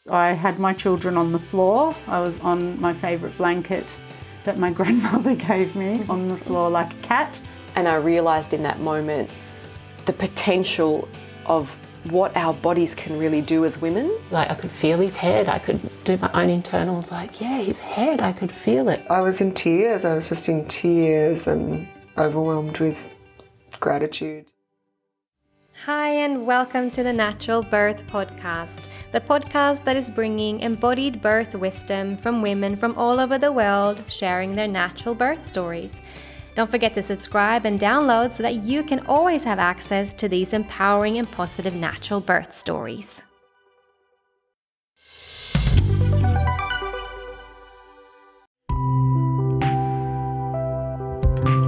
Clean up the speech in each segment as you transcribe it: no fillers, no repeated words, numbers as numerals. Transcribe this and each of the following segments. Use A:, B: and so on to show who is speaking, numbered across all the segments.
A: I had my children on the floor. I was on my favourite blanket that my grandmother gave me on the floor like a cat.
B: And I realised in that moment the potential of what our bodies can really do as women.
C: Like I could feel his head, I could do my own internal, like, yeah, his head, I could feel it.
D: I was in tears, I was just in tears and overwhelmed with gratitude.
E: Hi and welcome to the Natural Birth Podcast, the podcast that is bringing embodied birth wisdom from women from all over the world sharing their natural birth stories. Don't forget to subscribe and download so that you can always have access to these empowering and positive natural birth stories.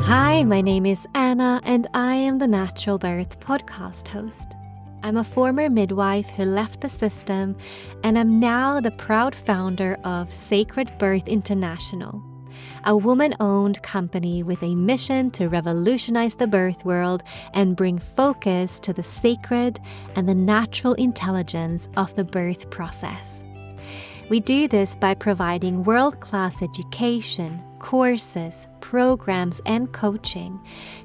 E: Hi, my name is Anna and I am the Natural Birth Podcast host. I'm a former midwife who left the system and I'm now the proud founder of Sacred Birth International, a woman-owned company with a mission to revolutionize the birth world and bring focus to the sacred and the natural intelligence of the birth process. We do this by providing world-class education, courses, programs, and coaching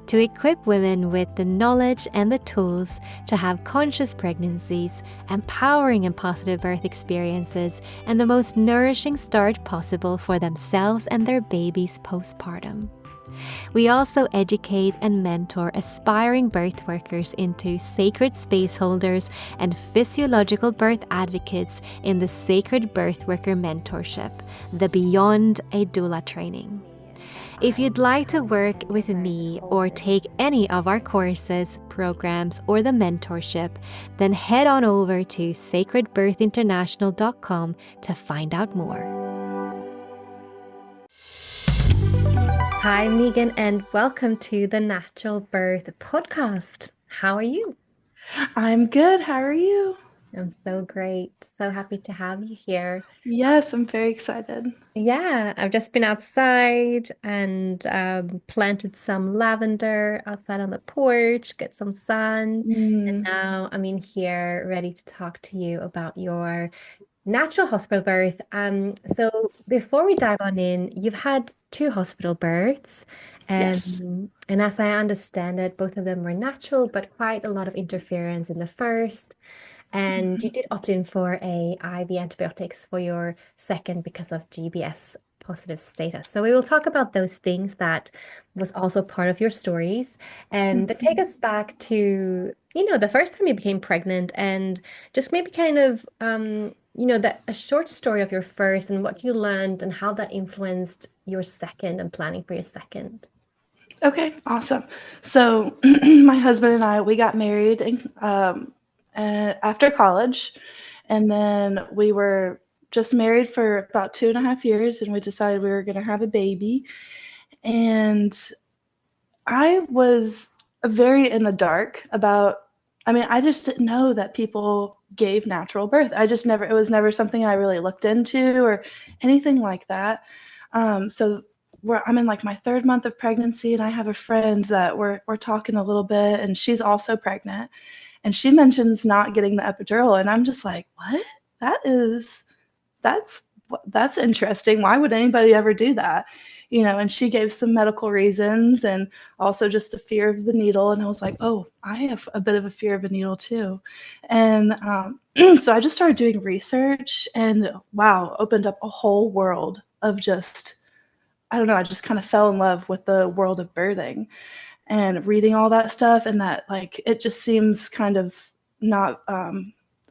E: to equip women with the knowledge and the tools to have conscious pregnancies, empowering and positive birth experiences, and the most nourishing start possible for themselves and their babies postpartum. We also educate and mentor aspiring birth workers into sacred space holders and physiological birth advocates in the Sacred Birth Worker Mentorship, the Beyond a Doula training. If you'd like to work with me or take any of our courses, programs, or the mentorship, then head on over to sacredbirthinternational.com to find out more. Hi, Megan, and welcome to the Natural Birth Podcast. How are you?
F: I'm good. How are you?
E: I'm so great. So happy to have you here.
F: Yes, I'm very excited.
E: Yeah, I've just been outside and planted some lavender outside on the porch, get some sun. And now I'm in here ready to talk to you about your natural hospital birth. So before we dive on in, you've had 2 hospital births.
F: Yes.
E: And as I understand it, both of them were natural, but quite a lot of interference in the first. And you did opt in for a IV antibiotics for your second because of GBS positive status. So we will talk about those things that was also part of your stories. But take us back to, the first time you became pregnant and just maybe kind of, that a short story of your first and what you learned and how that influenced your second and planning for your second.
F: Okay, awesome. So my husband and I, we got married after college, and then we were just married for about 2.5 years, and we decided we were going to have a baby. And I was very in the dark about, I just didn't know that people gave natural birth. It was never something I really looked into or anything like that. So I'm in like my 3rd month of pregnancy, and I have a friend that we're talking a little bit, and she's also pregnant, and she mentions not getting the epidural, and I'm just like, what? That's interesting. Why would anybody ever do that? And she gave some medical reasons and also just the fear of the needle. And I was like, oh, I have a bit of a fear of a needle too. And so I just started doing research and wow, opened up a whole world of just, I don't know, I just kind of fell in love with the world of birthing and reading all that stuff. And that it just seems kind of not,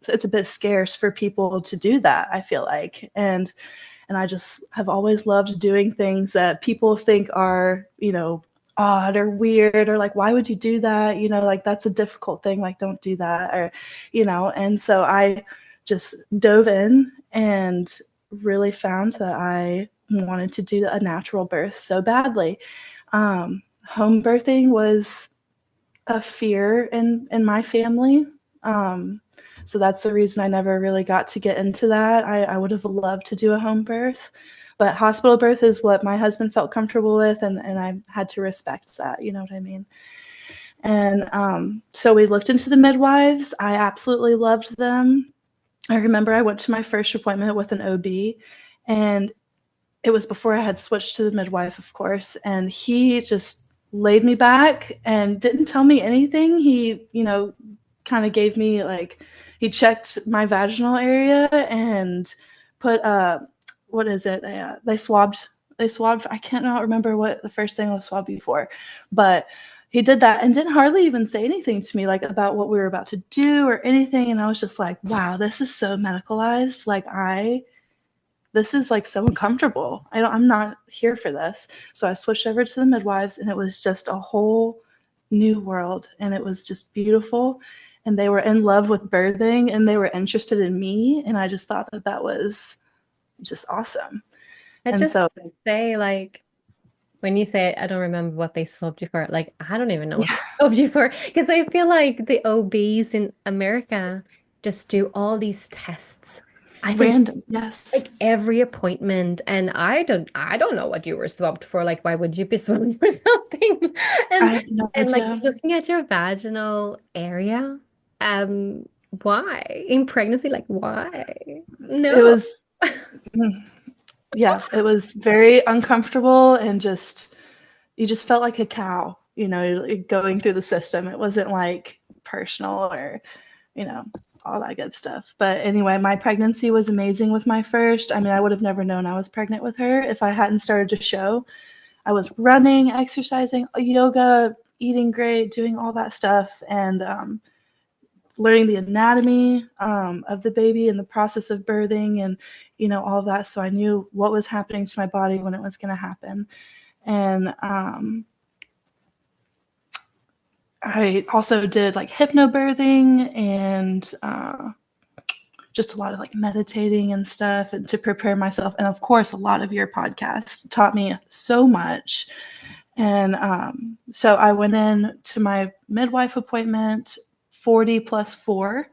F: it's a bit scarce for people to do that, I feel like. And I just have always loved doing things that people think are, odd or weird or like, why would you do that? That's a difficult thing. Like, don't do that. Or, and so I just dove in and really found that I wanted to do a natural birth so badly. Home birthing was a fear in my family. So that's the reason I never really got to get into that. I would have loved to do a home birth, but hospital birth is what my husband felt comfortable with, and I had to respect that, you know what I mean? And so we looked into the midwives. I absolutely loved them. I remember I went to my first appointment with an OB, and it was before I had switched to the midwife, of course, and he just laid me back and didn't tell me anything. He, kind of gave me like, he checked my vaginal area and put what is it? They swabbed. I cannot remember what the first thing was swabbed before, but he did that and didn't hardly even say anything to me like about what we were about to do or anything. And I was just like, wow, this is so medicalized. Like this is like so uncomfortable. I'm not here for this. So I switched over to the midwives, and it was just a whole new world, and it was just beautiful. And they were in love with birthing, and they were interested in me, and I just thought that that was just awesome.
G: I
F: And
G: just
F: so
G: say, like, when you say I don't remember what they swabbed you for, like, I don't even know what
F: yeah,
G: they swabbed you for, because I feel like the OBs in America just do all these tests. I think
F: random, yes.
G: like every appointment, and I don't know what you were swabbed for. Like, why would you be swabbed for something?
F: I
G: And
F: have no
G: like
F: idea.
G: looking at your vaginal area, um, why? In pregnancy, like why?
F: It
G: No.
F: was yeah, it was very uncomfortable, and just you just felt like a cow, going through the system. It wasn't like personal or, you know, all that good stuff. But anyway, my pregnancy was amazing with my first. I mean, I would have never known I was pregnant with her if I hadn't started to show. I was running, exercising, yoga, eating great, doing all that stuff, and learning the anatomy of the baby and the process of birthing, and all of that. So I knew what was happening to my body when it was going to happen. And I also did like hypnobirthing and just a lot of like meditating and stuff, and to prepare myself. And of course, a lot of your podcasts taught me so much. And so I went in to my midwife appointment 40 plus 4,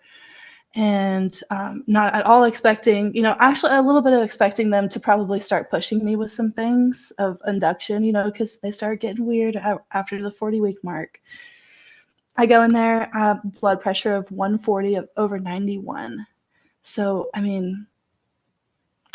F: and not at all expecting, actually a little bit of expecting them to probably start pushing me with some things of induction, because they started getting weird after the 40-week mark. I go in there, blood pressure of 140 of over 91. So, I mean,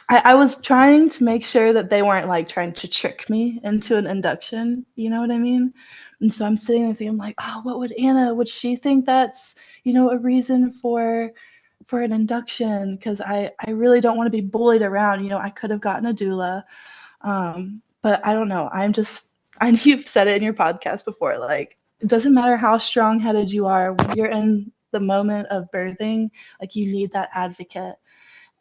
F: I was trying to make sure that they weren't like trying to trick me into an induction. You know what I mean? And so I'm sitting there thinking, I'm like, oh, what would she think that's, a reason for an induction? Because I really don't want to be bullied around. I could have gotten a doula. But I don't know. I know you've said it in your podcast before. Like, it doesn't matter how strong-headed you are, when you're in the moment of birthing, like you need that advocate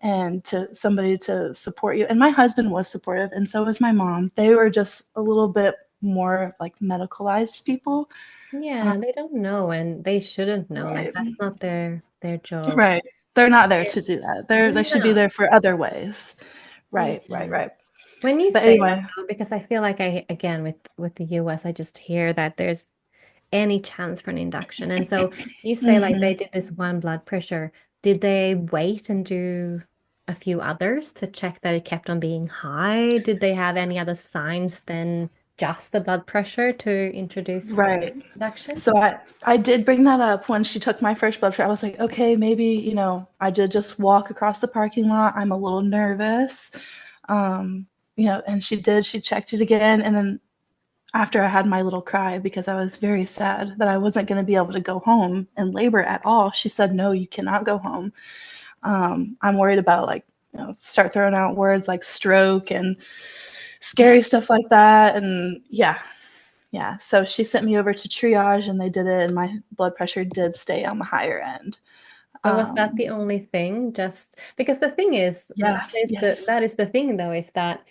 F: and to somebody to support you. And my husband was supportive, and so was my mom. They were just a little bit more like medicalized people.
G: Yeah, they don't know, and they shouldn't know. Like
F: Right.
G: that's not their job.
F: Right. They're not there
G: Yeah.
F: to do that. They should be
G: No.
F: there for other ways. Right, right,
G: Yeah.
F: right.
G: When you
F: But
G: say that
F: anyway.
G: though, because I feel like again with the US, I just hear that there's any chance for an induction. And so you say like they
F: Mhm.
G: did this one blood pressure. Did they wait and do a few others to check that it kept on being high? Did they have any other signs than just the blood pressure to introduce
F: Right.
G: induction?
F: So I did bring that up when she took my first blood pressure. I was like, okay, maybe, I did just walk across the parking lot. I'm a little nervous. Um, and she checked it again. And then after I had my little cry, because I was very sad that I wasn't going to be able to go home and labor at all, she said, no, you cannot go home. I'm worried about like, start throwing out words like stroke and scary stuff like that. And yeah. So she sent me over to triage, and they did it, and my blood pressure did stay on the higher end.
G: But was that the only thing? Just because the thing is,
F: Yeah. Yes.
G: that is the thing though, is that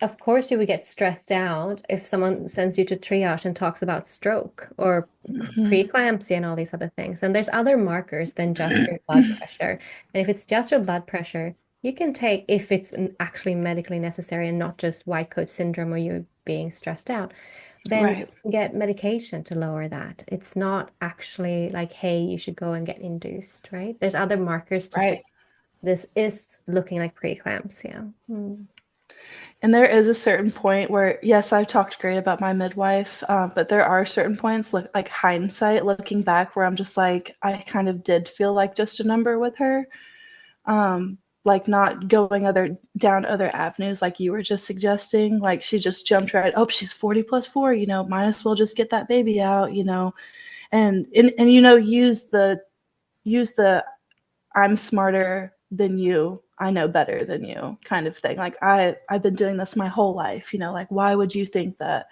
G: of course you would get stressed out if someone sends you to triage and talks about stroke or
F: Mhm.
G: preeclampsia and all these other things. And there's other markers than just your blood pressure. And if it's just your blood pressure, you can take, if it's actually medically necessary and not just white coat syndrome or you being stressed out, then
F: Right.
G: get medication to lower that. It's not actually like, hey, you should go and get induced, right? There's other markers to say
F: Right.
G: this is looking like preeclampsia.
F: And there is a certain point where, yes, I've talked great about my midwife, but there are certain points, like hindsight, looking back, where I'm just like, I kind of did feel like just a number with her. like not going down other avenues like you were just suggesting. Like she just jumped right, oh, she's 40 plus 4, might as well just get that baby out, and use the I'm smarter than you, I know better than you kind of thing. Like I've been doing this my whole life, like why would you think that?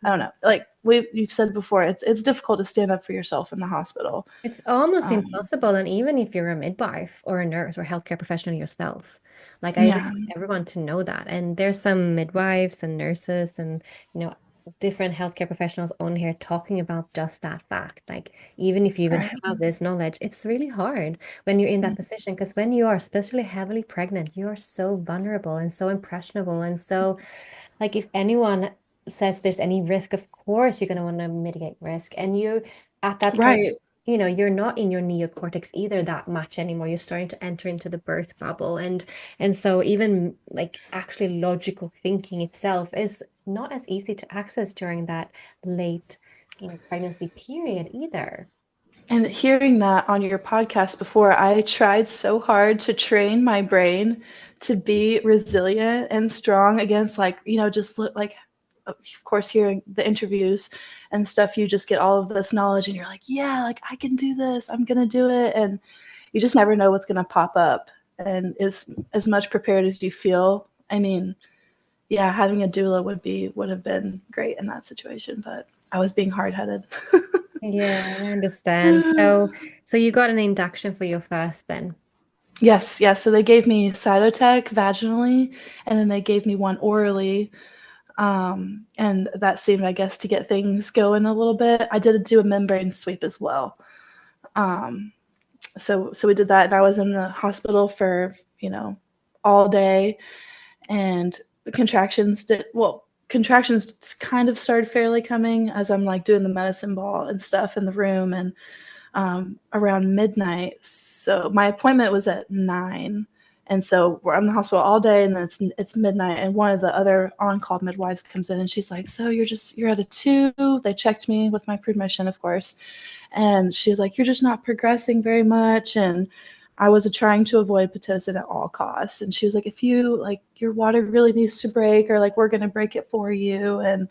F: I don't know. Like you've said before, it's difficult to stand up for yourself in the hospital.
G: It's almost impossible. And even if you're a midwife or a nurse or healthcare professional yourself, like I really
F: Yeah,
G: want everyone to know that. And there's some midwives and nurses and, different healthcare professionals on here talking about just that fact. Like, even if you even
F: right.
G: have this knowledge, it's really hard when you're in that position, because when you are especially heavily pregnant, you are so vulnerable and so impressionable. And so, like, if anyone says there's any risk, of course you're going to want to mitigate risk. And you, at that point,
F: Right.
G: you're not in your neocortex either that much anymore. You're starting to enter into the birth bubble. And so even like actually logical thinking itself is not as easy to access during that late, pregnancy period either.
F: And hearing that on your podcast before, I tried so hard to train my brain to be resilient and strong against, like, just look like, of course, hearing the interviews and stuff, you just get all of this knowledge and you're like, yeah, like I can do this, I'm going to do it. And you just never know what's going to pop up. And as much prepared as you feel, I mean, yeah, having a doula would have been great in that situation, but I was being hard-headed.
G: Yeah, I understand. So you got an induction for your first then.
F: Yes, yes. So they gave me Cytotec vaginally, and then they gave me one orally. And that seemed, I guess, to get things going a little bit. I did do a membrane sweep as well. So we did that, and I was in the hospital for, all day, and contractions kind of started fairly coming as I'm like doing the medicine ball and stuff in the room, and around midnight. So my appointment was at 9. And so we're in the hospital all day, and then it's midnight, and one of the other on-call midwives comes in, and she's like, so you're at a 2. They checked me with my permission, of course. And she was like, you're just not progressing very much. And I was trying to avoid Pitocin at all costs. And she was like, if you like, your water really needs to break, or like, we're going to break it for you. And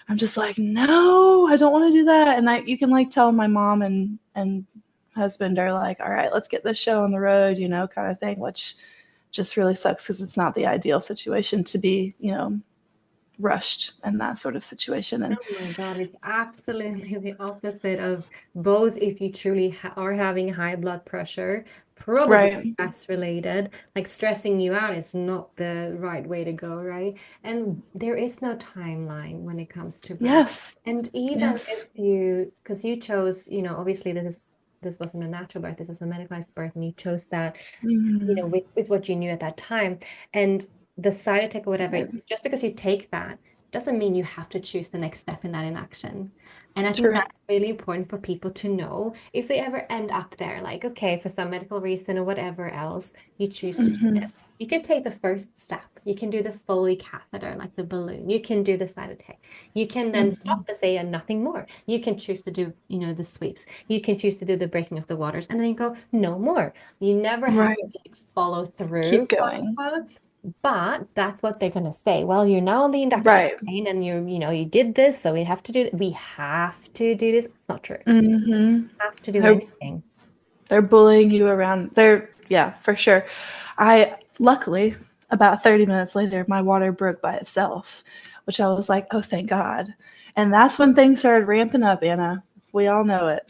F: I'm just like, no, I don't want to do that. And you can like tell my mom and husband are like, all right, let's get this show on the road, kind of thing, which just really sucks because it's not the ideal situation to be, rushed in that sort of situation. And
G: Oh my God, it's absolutely the opposite of both. If you truly are having high blood pressure, probably
F: right.
G: stress related, like stressing you out is not the right way to go, right? And there is no timeline when it comes to birth.
F: Yes.
G: And even if
F: Yes.
G: because you chose, obviously this wasn't a natural birth, this was a medicalized birth, and you chose that,
F: Mhm.
G: with what you knew at that time. And the side effect or whatever,
F: Right.
G: just because you take that doesn't mean you have to choose the next step in that inaction. And I think
F: True.
G: that's really important for people to know if they ever end up there, like, okay, for some medical reason or whatever else, you choose to do
F: Mhm.
G: this. You can take the first step. You can do the Foley catheter, like the balloon. You can do the side attack. You can then stop
F: Mhm.
G: and say, and nothing more. You can choose to do, the sweeps. You can choose to do the breaking of the waters, and then you go, no more. You never have
F: Right.
G: to like, follow through,
F: Keep
G: quote
F: going.
G: unquote. But that's what they're gonna say. Well, you're now on the induction
F: Right.
G: train, and you did this, so we have to do this. It's not true.
F: Mhm.
G: Have to do
F: They're
G: anything.
F: they're bullying you around. Yeah, for sure. I luckily about 30 minutes later my water broke by itself, which I was like, "Oh, thank God." And that's when things started ramping up, Anna. We all know it.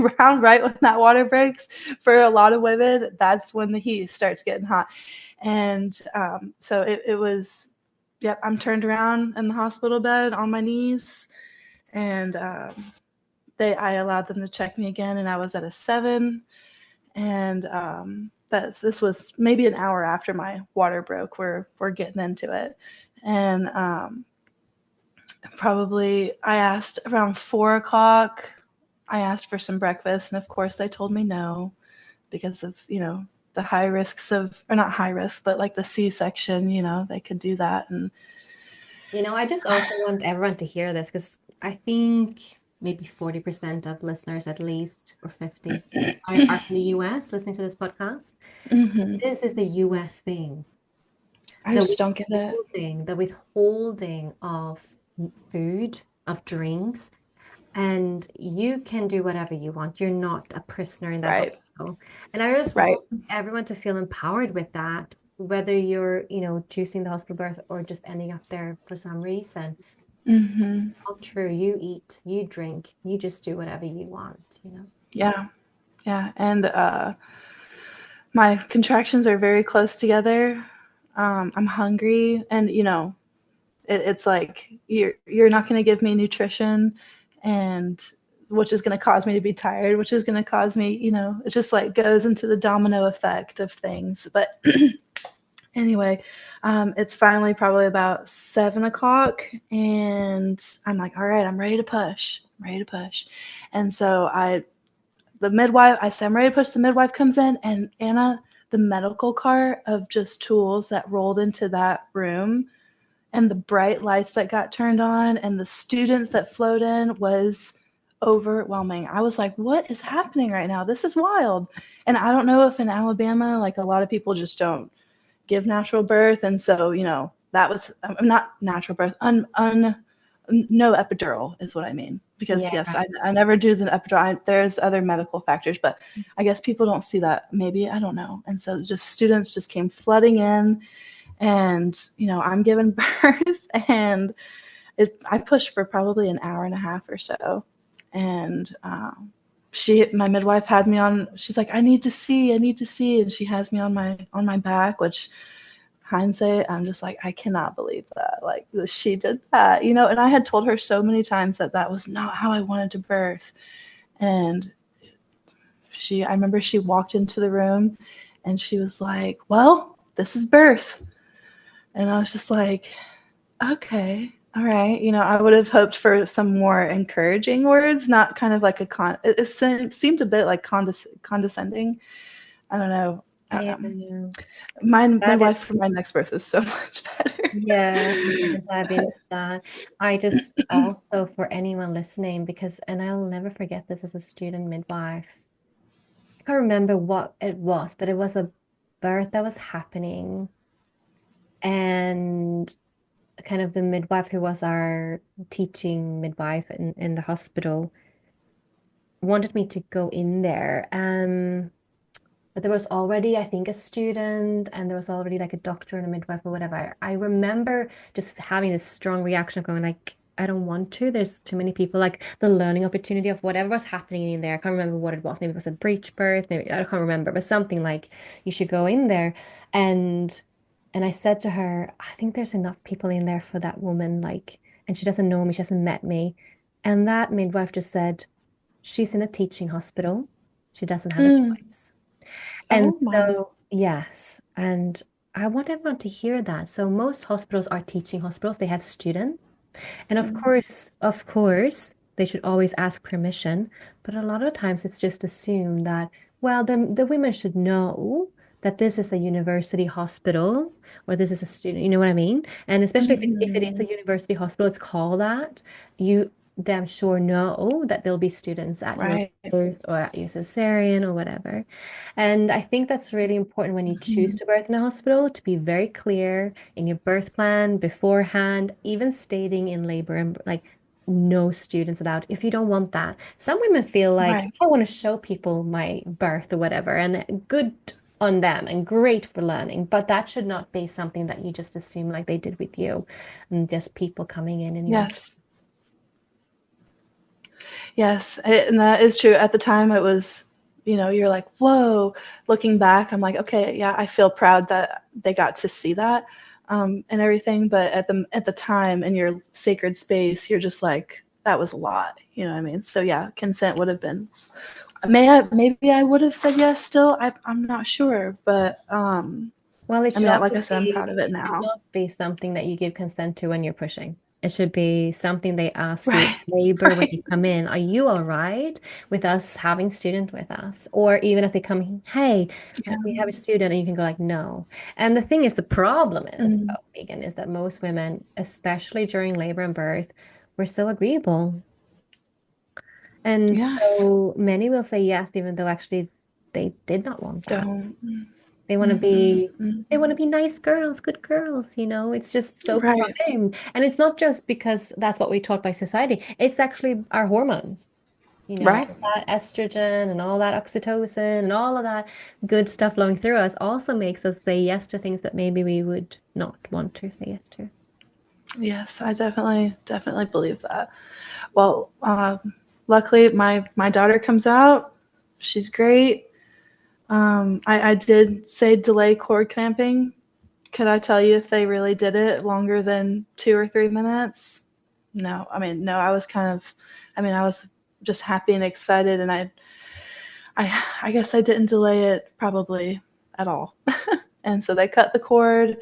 F: Around right when that water breaks, for a lot of women, that's when the heat starts getting hot. And so it was, yep, I'm turned around in the hospital bed on my knees, and I allowed them to check me again, and I was at a 7. And that this was maybe an hour after my water broke. We're getting into it, and probably I asked around 4 o'clock. I asked for some breakfast, and of course they told me no because of the high risks of, or not high risk, but like the C-section. They could do that, and
G: I just also want everyone to hear this because I think maybe 40% of listeners at least, or 50, are from the US listening to this podcast. This is the US thing.
F: I just don't get it.
G: The withholding of food, of drinks, and you can do whatever you want. You're not a prisoner in that
F: Right.
G: hospital. And I just
F: Right.
G: want everyone to feel empowered with that, whether you're, choosing the hospital birth or just ending up there for some reason. It's not true. You eat, you drink, you just do whatever you want.
F: Yeah. Yeah. And my contractions are very close together. I'm hungry, and it's like you're not going to give me nutrition, and which is going to cause me to be tired, which is going to cause me, it just like goes into the domino effect of things. But anyway, it's finally probably about 7 o'clock, and I'm like, all right, I'm ready to push. And so the midwife, I say, I'm ready to push. The midwife comes in, and Anna, the medical cart of just tools that rolled into that room and the bright lights that got turned on and the students that flowed in was overwhelming. I was like, what is happening right now? This is wild. And I don't know if in Alabama, like a lot of people just don't give natural birth. And so, that was not natural birth, no epidural is what I mean. Because
G: Yeah.
F: yes, I never do the epidural. There's other medical factors, but I guess people don't see that. Maybe, I don't know. And so just students just came flooding in, and I'm giving birth, and I pushed for probably an hour and a half or so. And my midwife had me on. She's like, I need to see, and she has me on my back, which hindsight, I'm just like, I cannot believe that, like, she did that, and I had told her so many times that was not how I wanted to birth. And I remember she walked into the room and she was like, well, this is birth. And I was just like, okay, all right. I would have hoped for some more encouraging words, not kind of like it seemed a bit like condescending. I don't know.
G: Yeah.
F: My
G: That
F: wife for my next birth is so much better.
G: Yeah, we're gonna dive into that. I just also, for anyone listening, and I'll never forget this as a student midwife. I can't remember what it was, but it was a birth that was happening, and kind of the midwife who was our teaching midwife in the hospital wanted me to go in there. But there was already, I think, a student, and there was already like a doctor and a midwife or whatever. I remember just having this strong reaction of going like, I don't want to. There's too many people. Like the learning opportunity of whatever was happening in there. I can't remember what it was. Maybe it was a breech birth. Maybe I can't remember, but something like you should go in there. And I said to her, I think there's enough people in there for that woman. Like, and she doesn't know me. She hasn't met me. And that midwife just said, she's in a teaching hospital. She doesn't have a choice. And
F: Oh my.
G: so, yes, and I want everyone to hear that. So most hospitals are teaching hospitals. They have students. And of course, they should always ask permission. But a lot of times it's just assumed that, well, the women should know that this is a university hospital or this is a student. You know what I mean? And especially if it is a university hospital, it's called that. You damn sure know that there'll be students at your
F: Right.
G: birth or at your cesarean or whatever. And I think that's really important when you choose to birth in a hospital to be very clear in your birth plan beforehand, even stating in labor and like no students allowed if you don't want that. Some women feel like
F: Right.
G: I want to show people my birth or whatever, and good on them and great for learning, but that should not be something that you just assume like they did with you and just people coming in and
F: Yes. Yes, and that is true. At the time, it was, you're like, whoa. Looking back, I'm like, okay, yeah, I feel proud that they got to see that, and everything. But at the time, in your sacred space, you're just like, that was a lot. You know what I mean? So yeah, consent would have been. Maybe I would have said yes. Still, I'm not sure, but
G: well, it
F: I
G: should
F: mean, like
G: also
F: I said, I'm proud of it
G: it should
F: now.
G: not be something that you give consent to when you're pushing. It should be something they ask you in
F: Right.
G: labor when you
F: Right.
G: come in. Are you all right with us having student with us? Or even if they come, hey,
F: Yeah.
G: we have a student, and you can go like, no. And the thing is, the problem is,
F: Mm.
G: though, Megan, is that most women, especially during labor and birth, we're so agreeable. And
F: Yes.
G: so many will say yes, even though actually they did not want that.
F: Don't.
G: They want to
F: Mhm,
G: be they
F: mhm.
G: want to be nice girls, good girls, you know. It's just so
F: Right.
G: primed. And it's not just because that's what we taught by society. It's actually our hormones, you know,
F: Right.
G: all that estrogen and all that oxytocin and all of that good stuff flowing through us also makes us say yes to things that maybe we would not want to say yes to.
F: Yes, I definitely believe that. Well, luckily my daughter comes out. She's great. I did say delay cord clamping. Could I tell you if they really did it longer than 2 or 3 minutes? No. I mean, no, I was just happy and excited, and I guess I didn't delay it probably at all. And so they cut the cord.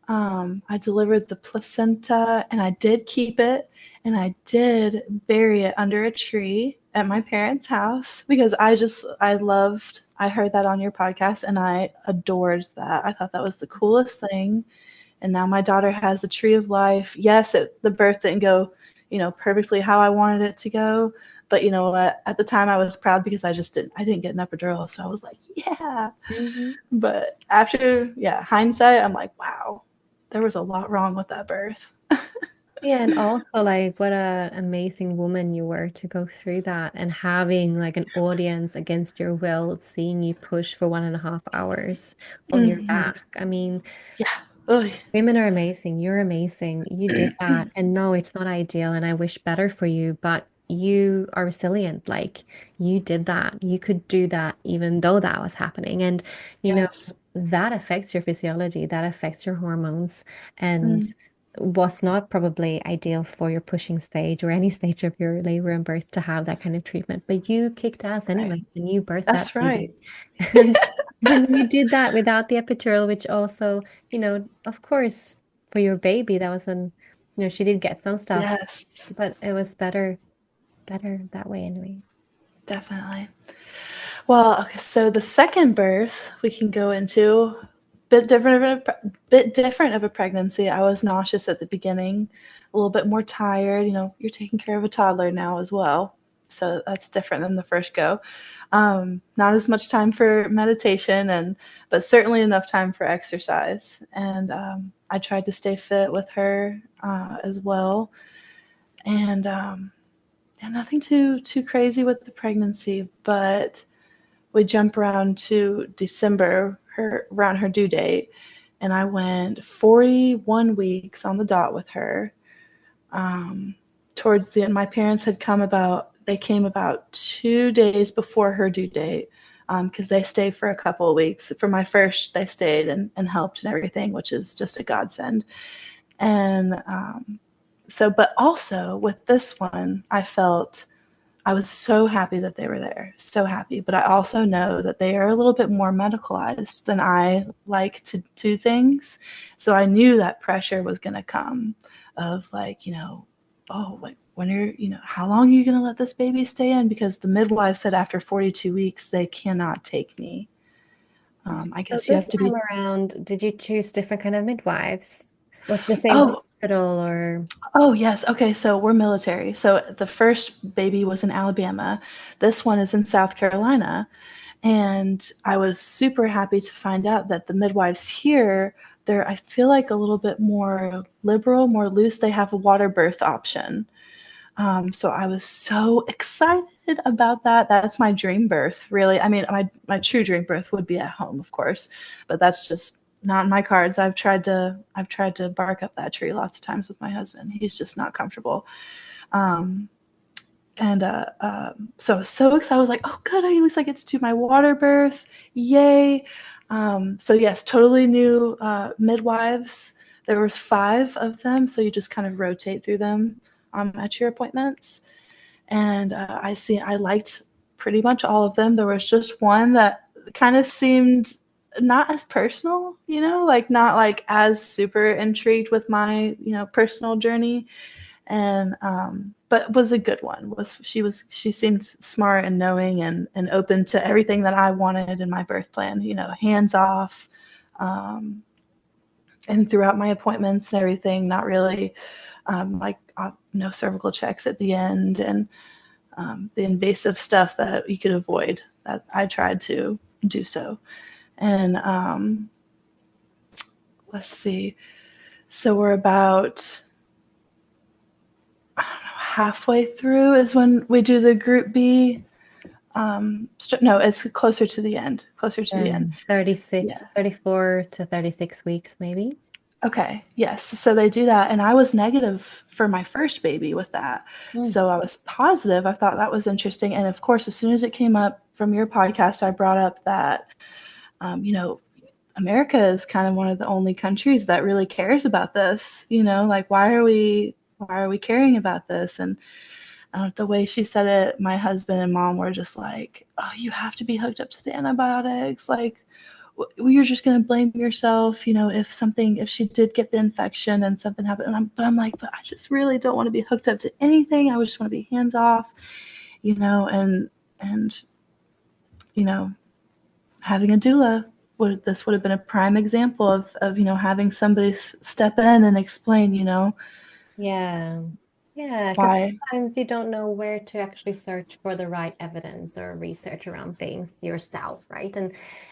F: I delivered the placenta, and I did keep it, and I did bury it under a tree at my parents' house because I heard that on your podcast, and I adored that. I thought that was the coolest thing. And now my daughter has a tree of life. Yes, the birth didn't go, perfectly how I wanted it to go. But you know what? At the time, I was proud because I didn't get an epidural, so I was like, yeah.
G: Mm-hmm.
F: But after, yeah, hindsight, I'm like, wow, there was a lot wrong with that birth.
G: Yeah, and also like what an amazing woman you were to go through that and having like an audience against your will, seeing you push for 1.5 hours on your
F: Mhm.
G: back. I mean,
F: Yeah. Ugh.
G: women are amazing. You're amazing. You did that. And no, it's not ideal, and I wish better for you, but you are resilient. Like you did that. You could do that even though that was happening. And you know,
F: Yes.
G: that affects your physiology, that affects your hormones, and
F: Mm,
G: was not probably ideal for your pushing stage or any stage of your labor and birth to have that kind of treatment. But you kicked ass
F: right.
G: anyway, and you birthed that
F: That's
G: baby.
F: right.
G: And and you did that without the epidural, which also, of course, for your baby, that was she did get some stuff,
F: Yes,
G: but it was better that way anyway.
F: definitely. Well, okay, so the second birth we can go into bit different of a pregnancy. I was nauseous at the beginning, a little bit more tired. You're taking care of a toddler now as well, so that's different than the first go. Not as much time for meditation, but certainly enough time for exercise. And I tried to stay fit with her as well, and yeah, nothing too crazy with the pregnancy, but we jump around to December, around her due date, and I went 41 weeks on the dot with her. Um, Towards the end, my parents they came about 2 days before her due date because they stayed for a couple of weeks. For my first, they stayed and helped and everything, which is just a godsend. And but also with this one, I was so happy that they were there, so happy. But I also know that they are a little bit more medicalized than I like to do things. So I knew that pressure was going to come of like, oh, like when how long are you going to let this baby stay in? Because the midwife said after 42 weeks, they cannot take me. I
G: So
F: guess you
G: this
F: have to
G: time
F: be,
G: around, did you choose different kind of midwives? Was it the same
F: oh,
G: hospital or?
F: Oh, yes. Okay, so we're military. So the first baby was in Alabama. This one is in South Carolina. And I was super happy to find out that the midwives here, they're, I feel like, a little bit more liberal, more loose. They have a water birth option. So I was so excited about that. That's my dream birth, really. I mean, my true dream birth would be at home, of course, but that's just not in my cards. I've tried to bark up that tree lots of times with my husband. He's just not comfortable. Um, and so I was so excited. I was like, oh, good. At least I get to do my water birth. Yay. So yes, totally new midwives. There was 5 of them, so you just kind of rotate through them at your appointments. And I liked pretty much all of them. There was just one that kind of seemed not as personal, like not like as super intrigued with my, personal journey. And but was a good one. She seemed smart and knowing and open to everything that I wanted in my birth plan, hands off. Um, and throughout my appointments and everything, not really like no cervical checks at the end. And the invasive stuff that you could avoid. That I tried to do so. And let's see. So we're about, I don't know, halfway through is when we do the group B. No, it's closer to the end.
G: 36,
F: Yeah.
G: 34 to 36 weeks, maybe.
F: Okay. Yes. So they do that. And I was negative for my first baby with that. So I was positive. I thought that was interesting. And of course, as soon as it came up from your podcast, I brought up that, America is kind of one of the only countries that really cares about this. Like, why are we caring about this? And the way she said it, my husband and mom were just like, "Oh, you have to be hooked up to the antibiotics. Like, you're just going to blame yourself, if she did get the infection and something happened." But I'm like, but I just really don't want to be hooked up to anything. I just want to be hands off, and having a doula would have been a prime example of having somebody step in and explain,
G: Yeah. Yeah, because
F: why.
G: sometimes you don't know where to actually search for the right evidence or research around things yourself, right?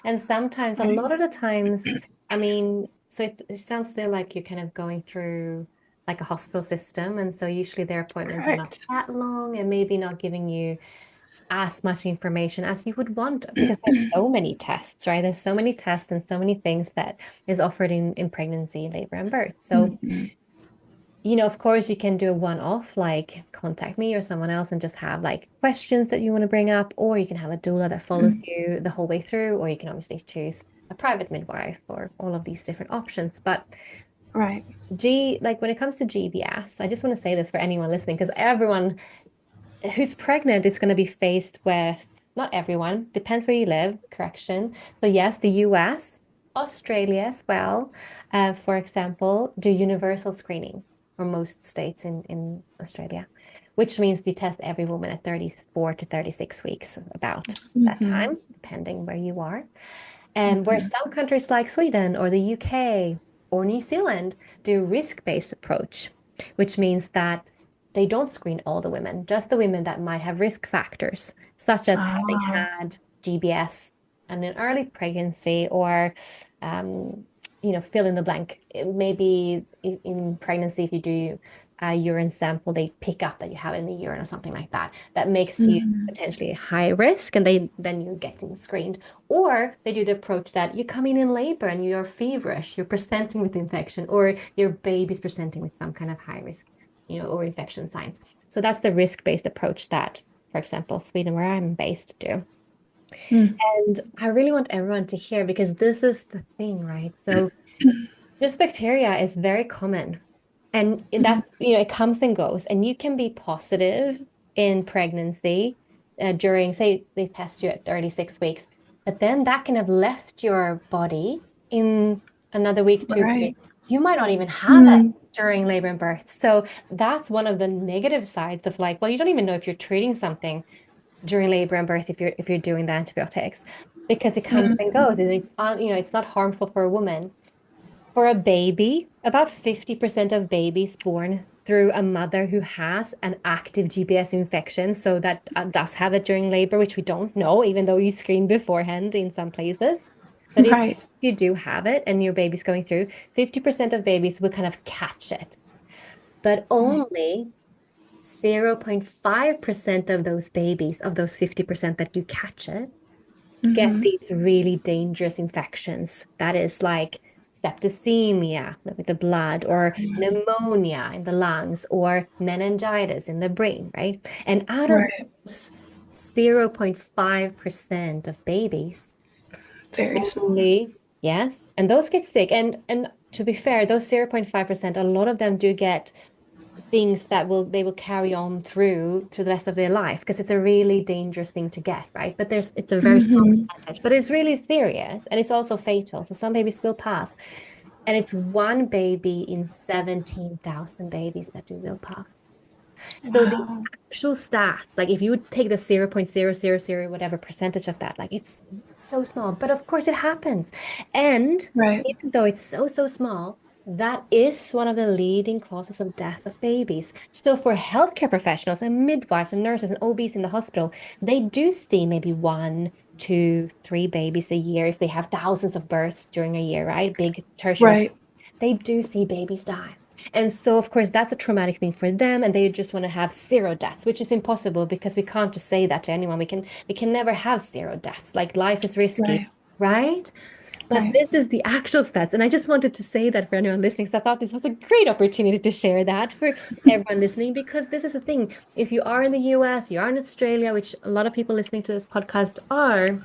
G: And sometimes, a lot of the times, I mean, so it sounds still like you're kind of going through like a hospital system, and so usually their appointments are not
F: Correct.
G: that long and maybe not giving you as much information as you would want because there's so many tests, right? There's so many tests and so many things that is offered in pregnancy, labor, and birth. So of course, you can do a one-off, like contact me or someone else and just have like questions that you want to bring up, or you can have a doula that follows you the whole way through, or you can obviously choose a private midwife or all of these different options. But
F: Right.
G: like when it comes to GBS, I just want to say this for anyone listening, because everyone who's pregnant is going to be faced with, not everyone, depends where you live, correction. So yes, the US, Australia as well, for example, do universal screening for most states in Australia, which means you test every woman at 34 to 36 weeks, about that time, depending where you are. And where some countries like Sweden or the UK or New Zealand do risk-based approach, which means that they don't screen all the women, just the women that might have risk factors, such as having had GBS in an early pregnancy, or fill in the blank. Maybe in pregnancy, if you do a urine sample, they pick up that you have it in the urine or something like that. That makes you potentially high risk, and then you're getting screened. Or they do the approach that you come in labor and you're feverish, you're presenting with infection, or your baby's presenting with some kind of high risk, or infection signs. So that's the risk-based approach that, for example, Sweden, where I'm based, do. And I really want everyone to hear, because this is the thing, right? So this bacteria is very common, and that's, it comes and goes, and you can be positive in pregnancy during, say, they test you at 36 weeks, but then that can have left your body in another week, 2 3. You might not even have it during labor and birth. So that's one of the negative sides of, like, well, you don't even know if you're treating something during labor and birth if you're doing the antibiotics, because it comes and goes, and it's not harmful for a woman. For a baby, about 50% of babies born through a mother who has an active GBS infection, so that does have it during labor, which we don't know, even though you screen beforehand in some places. But if you do have it and your baby's going through, 50% of babies will kind of catch it. But only 0.5% of those babies, of those 50% that do catch it, get these really dangerous infections. That is like septicemia with the blood, or pneumonia in the lungs, or meningitis in the brain, right? And out of those 0.5% of babies,
F: Very small.
G: only, yes, and those get sick. And to be fair, those 0.5%, a lot of them do get things that they will carry on through the rest of their life, because it's a really dangerous thing to get, right? But it's a very small percentage, but it's really serious, and it's also fatal. So some babies will pass, and it's one baby in 17,000 babies that will pass. So the actual stats, like if you would take the 0.000 whatever percentage of that, like it's so small, but of course it happens. And even though it's so small, that is one of the leading causes of death of babies. So for healthcare professionals and midwives and nurses and OBs in the hospital, they do see maybe 1, 2, 3 babies a year if they have thousands of births during a year, right? Big tertiary.
F: Right.
G: They do see babies die. And so, of course, that's a traumatic thing for them, and they just want to have 0 deaths, which is impossible because we can't just say that to anyone. We can never have 0 deaths. Like life is risky,
F: Right.
G: right? But
F: Right.
G: this is the actual stats. And I just wanted to say that for anyone listening, because I thought this was a great opportunity to share that for everyone listening, because this is the thing. If you are in the US, you are in Australia, which a lot of people listening to this podcast are,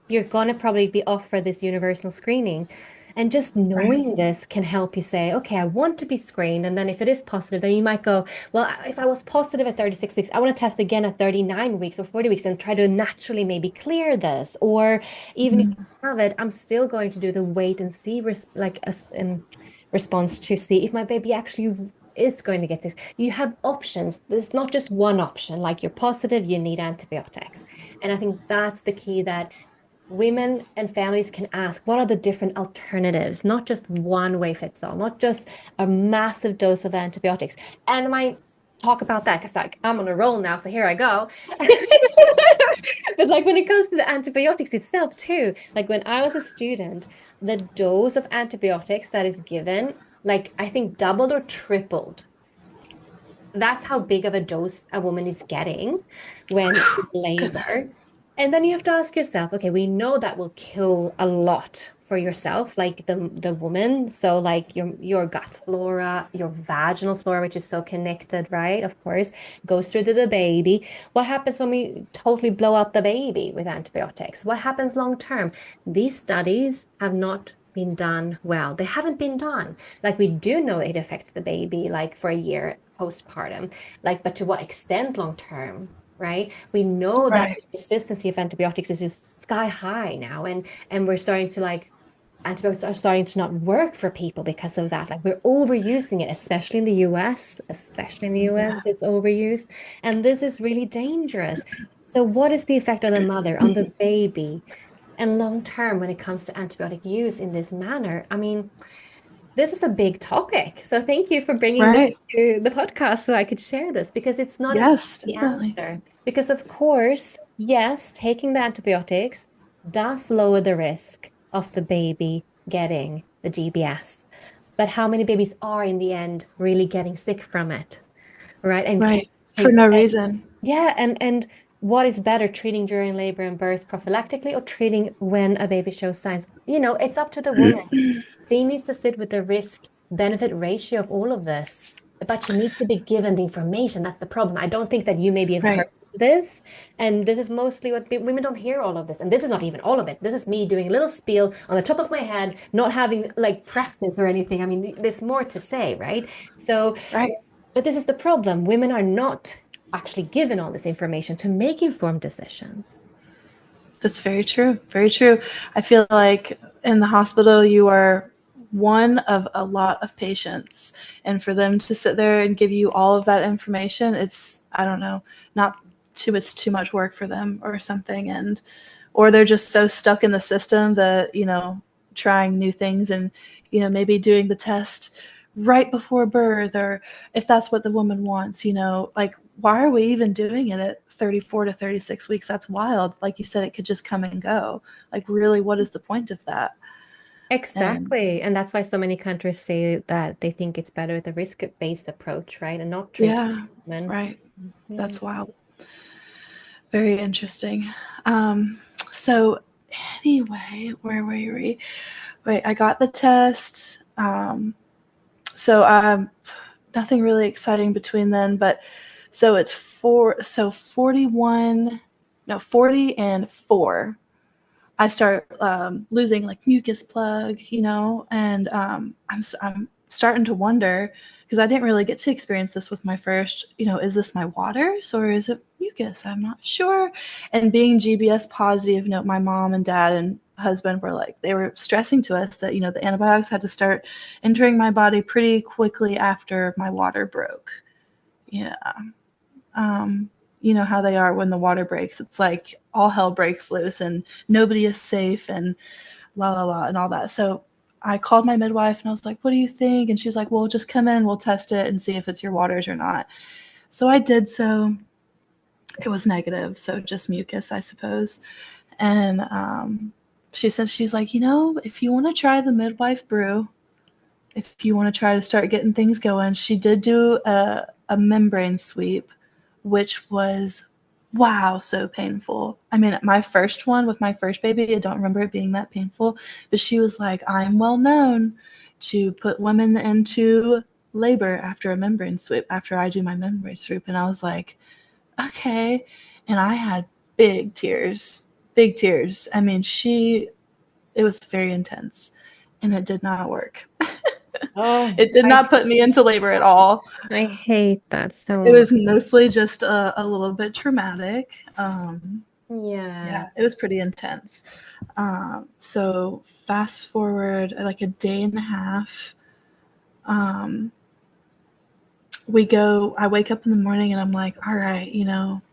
G: you're going to probably be off for this universal screening. And just
F: Right.
G: knowing this can help you say, okay, I want to be screened. And then if it is positive, then you might go, well, if I was positive at 36 weeks, I want to test again at 39 weeks or 40 weeks and try to naturally maybe clear this. Or even if
F: Mhm.
G: I have it, I'm still going to do the wait and see response to see if my baby actually is going to get this. You have options. There's not just one option. Like you're positive, you need antibiotics. And I think that's the key, that women and families can ask, what are the different alternatives? Not just one way fits all, not just a massive dose of antibiotics. And I might talk about that because like I'm on a roll now, so here I go. But like when it comes to the antibiotics itself too, like when I was a student, the dose of antibiotics that is given, like I think doubled or tripled. That's how big of a dose a woman is getting when in
F: Goodness.
G: labor. And then you have to ask yourself, okay, we know that will kill a lot for yourself, like the woman. So like your gut flora, your vaginal flora, which is so connected, right? Of course, goes through to the baby. What happens when we totally blow out the baby with antibiotics? What happens long term? These studies have not been done well. They haven't been done. Like we do know it affects the baby like for a year postpartum, like, but to what extent long term? Right? We know that
F: Right.
G: the resistance of antibiotics is just sky high now, and we're starting to like antibiotics are starting to not work for people because of that. Like we're overusing it, especially in the US,
F: Yeah.
G: it's overused, and this is really dangerous. So what is the effect on the mother, on the baby, and long term when it comes to antibiotic use in this manner? I mean, this is a big topic. So thank you for bringing this
F: Right.
G: to the podcast so I could share this, because it's not an
F: Yes,
G: easy
F: definitely.
G: answer. Because of course, yes, taking the antibiotics does lower the risk of the baby getting the GBS. But how many babies are in the end really getting sick from it? Right? And can
F: Right. For
G: take
F: no reason.
G: yeah, and what is better, treating during labor and birth prophylactically or treating when a baby shows signs? It's up to the woman. They needs to sit with the risk benefit ratio of all of this, but you need to be given the information. That's the problem. I don't think that you maybe have heard
F: Right.
G: this, and this is mostly what women don't hear all of this. And this is not even all of it. This is me doing a little spiel on the top of my head, not having like practice or anything. I mean, there's more to say, right? So,
F: Right.
G: but this is the problem. Women are not actually given all this information to make informed decisions.
F: That's very true. Very true. I feel like in the hospital, you are one of a lot of patients. And for them to sit there and give you all of that information, it's, I don't know, not too, it's too much work for them or something. Or they're just so stuck in the system that, trying new things and, maybe doing the test right before birth, or if that's what the woman wants, like, why are we even doing it at 34 to 36 weeks? That's wild. Like you said, it could just come and go. Like, really, what is the point of that? And
G: Exactly. And that's why so many countries say that they think it's better with a risk-based approach, right? And not treat
F: yeah,
G: women.
F: right.
G: Yeah.
F: That's wild. Very interesting. Um, so, anyway, where were we? Wait, I got the test. So nothing really exciting between then, but so it's 41, no, 40 and 4. I start losing like mucus plug, and I'm starting to wonder, because I didn't really get to experience this with my first, is this my waters or is it mucus? I'm not sure. And being GBS positive, my mom and dad and husband were like, they were stressing to us that, the antibiotics had to start entering my body pretty quickly after my water broke. Yeah. You know how they are when the water breaks. It's like all hell breaks loose and nobody is safe and la la la and all that. So I called my midwife and I was like, what do you think? And she was like, well, just come in, we'll test it and see if it's your waters or not. So I did so. It was negative, so just mucus, I suppose. And she's like, if you want to try the midwife brew, if you want to try to start getting things going, she did do a membrane sweep, which was, wow, so painful. I mean, my first one with my first baby, I don't remember it being that painful, but she was like, I'm well known to put women into labor after a membrane sweep, after I do my membrane sweep. And I was like, okay. And I had big tears, big tears. I mean, it was very intense and it did not work.
A: Oh,
F: It did not put me into labor at all.
G: I hate that so
F: It
G: much.
F: was mostly just a little bit traumatic.
G: Yeah.
F: Yeah, it was pretty intense. So fast forward like a day and a half. I wake up in the morning and I'm like, all right,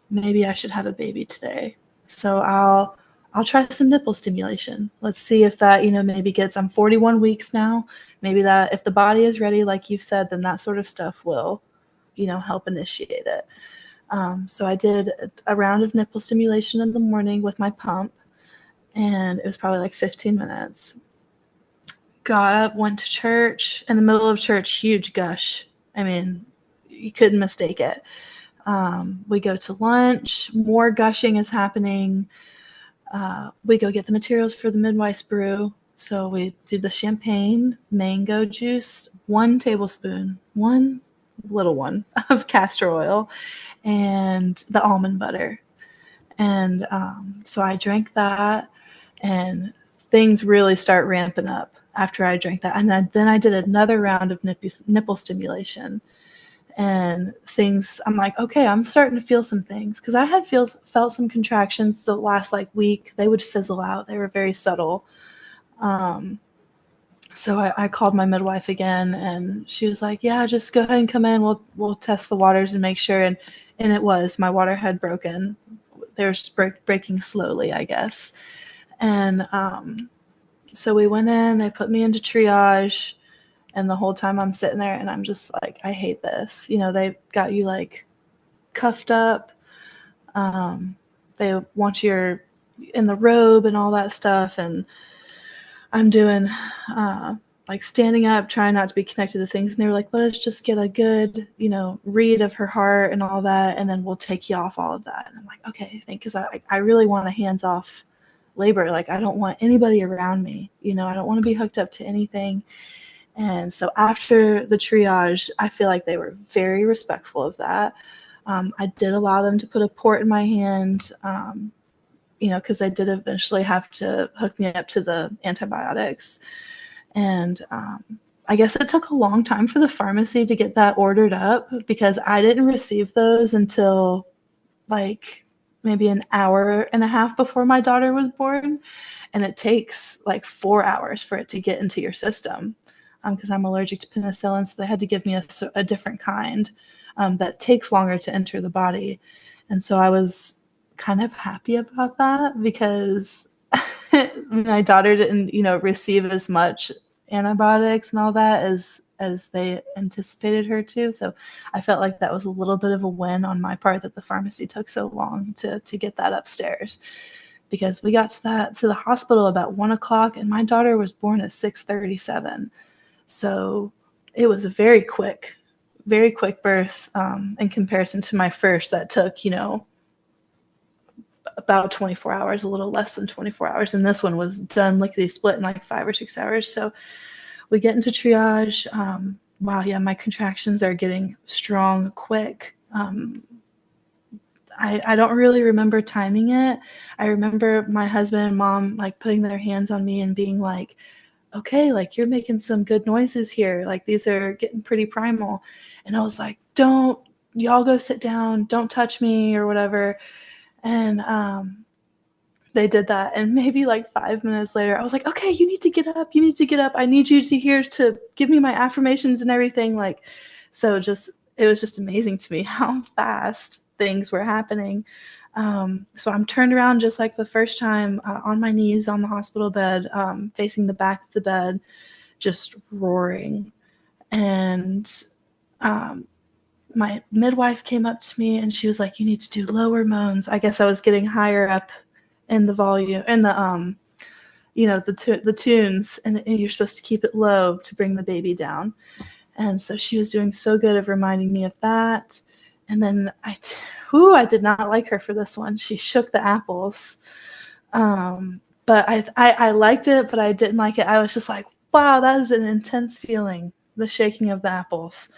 F: maybe I should have a baby today. So I'll try some nipple stimulation. Let's see if that, maybe I'm 41 weeks now. Maybe that if the body is ready, like you've said, then that sort of stuff will, help initiate it. So I did a round of nipple stimulation in the morning with my pump, and it was probably like 15 minutes. Got up, went to church. In the middle of church, huge gush. I mean, you couldn't mistake it. We go to lunch, more gushing is happening. We go get the materials for the midwife's brew. So we do the champagne, mango juice, 1 tablespoon, one little one of castor oil, and the almond butter. And so I drank that, and things really start ramping up after I drank that. And then I did another round of nipple stimulation. And I'm like, okay, I'm starting to feel some things, because I had felt some contractions the last like week. They would fizzle out. They were very subtle. So I called my midwife again, and she was like, yeah, just go ahead and come in. We'll test the waters and make sure. And it was, my water had broken. They were breaking slowly, I guess. And so we went in. They put me into triage. And the whole time I'm sitting there and I'm just like, I hate this. They got you like cuffed up. They want you in the robe and all that stuff. And I'm doing like standing up, trying not to be connected to things. And they were like, let us just get a good, read of her heart and all that. And then we'll take you off all of that. And I'm like, okay, because I really want a hands-off labor. Like, I don't want anybody around me. I don't want to be hooked up to anything. And so after the triage, I feel like they were very respectful of that. I did allow them to put a port in my hand, because they did eventually have to hook me up to the antibiotics. And I guess it took a long time for the pharmacy to get that ordered up, because I didn't receive those until like maybe an hour and a half before my daughter was born. And it takes like 4 hours for it to get into your system, because I'm allergic to penicillin. So they had to give me a different kind that takes longer to enter the body. And so I was kind of happy about that, because my daughter didn't, receive as much antibiotics and all that as they anticipated her to. So I felt like that was a little bit of a win on my part, that the pharmacy took so long to get that upstairs, because we got to the hospital about 1 o'clock and my daughter was born at 6:37. So it was a very quick birth in comparison to my first that took, about 24 hours, a little less than 24 hours. And this one was done lickety split in like 5 or 6 hours. So we get into triage. Wow, yeah, my contractions are getting strong quick. I don't really remember timing it. I remember my husband and mom like putting their hands on me and being like, okay, like you're making some good noises here. Like these are getting pretty primal. And I was like, don't, y'all go sit down. Don't touch me or whatever. And they did that. And maybe like 5 minutes later, I was like, okay, you need to get up. You need to get up. I need you to give me my affirmations and everything. Like, so it was just amazing to me how fast things were happening. So I'm turned around just like the first time, on my knees on the hospital bed, facing the back of the bed. just roaring. And my midwife came up to me and she was like, you need to do lower moans. I guess I was getting higher up in the volume, in the the tunes, and you're supposed to keep it low to bring the baby down. And so she was doing so good of reminding me of that. And then I did not like her for this one. She shook the apples. But I liked it, but I didn't like it. I was just like, wow, that is an intense feeling, the shaking of the apples.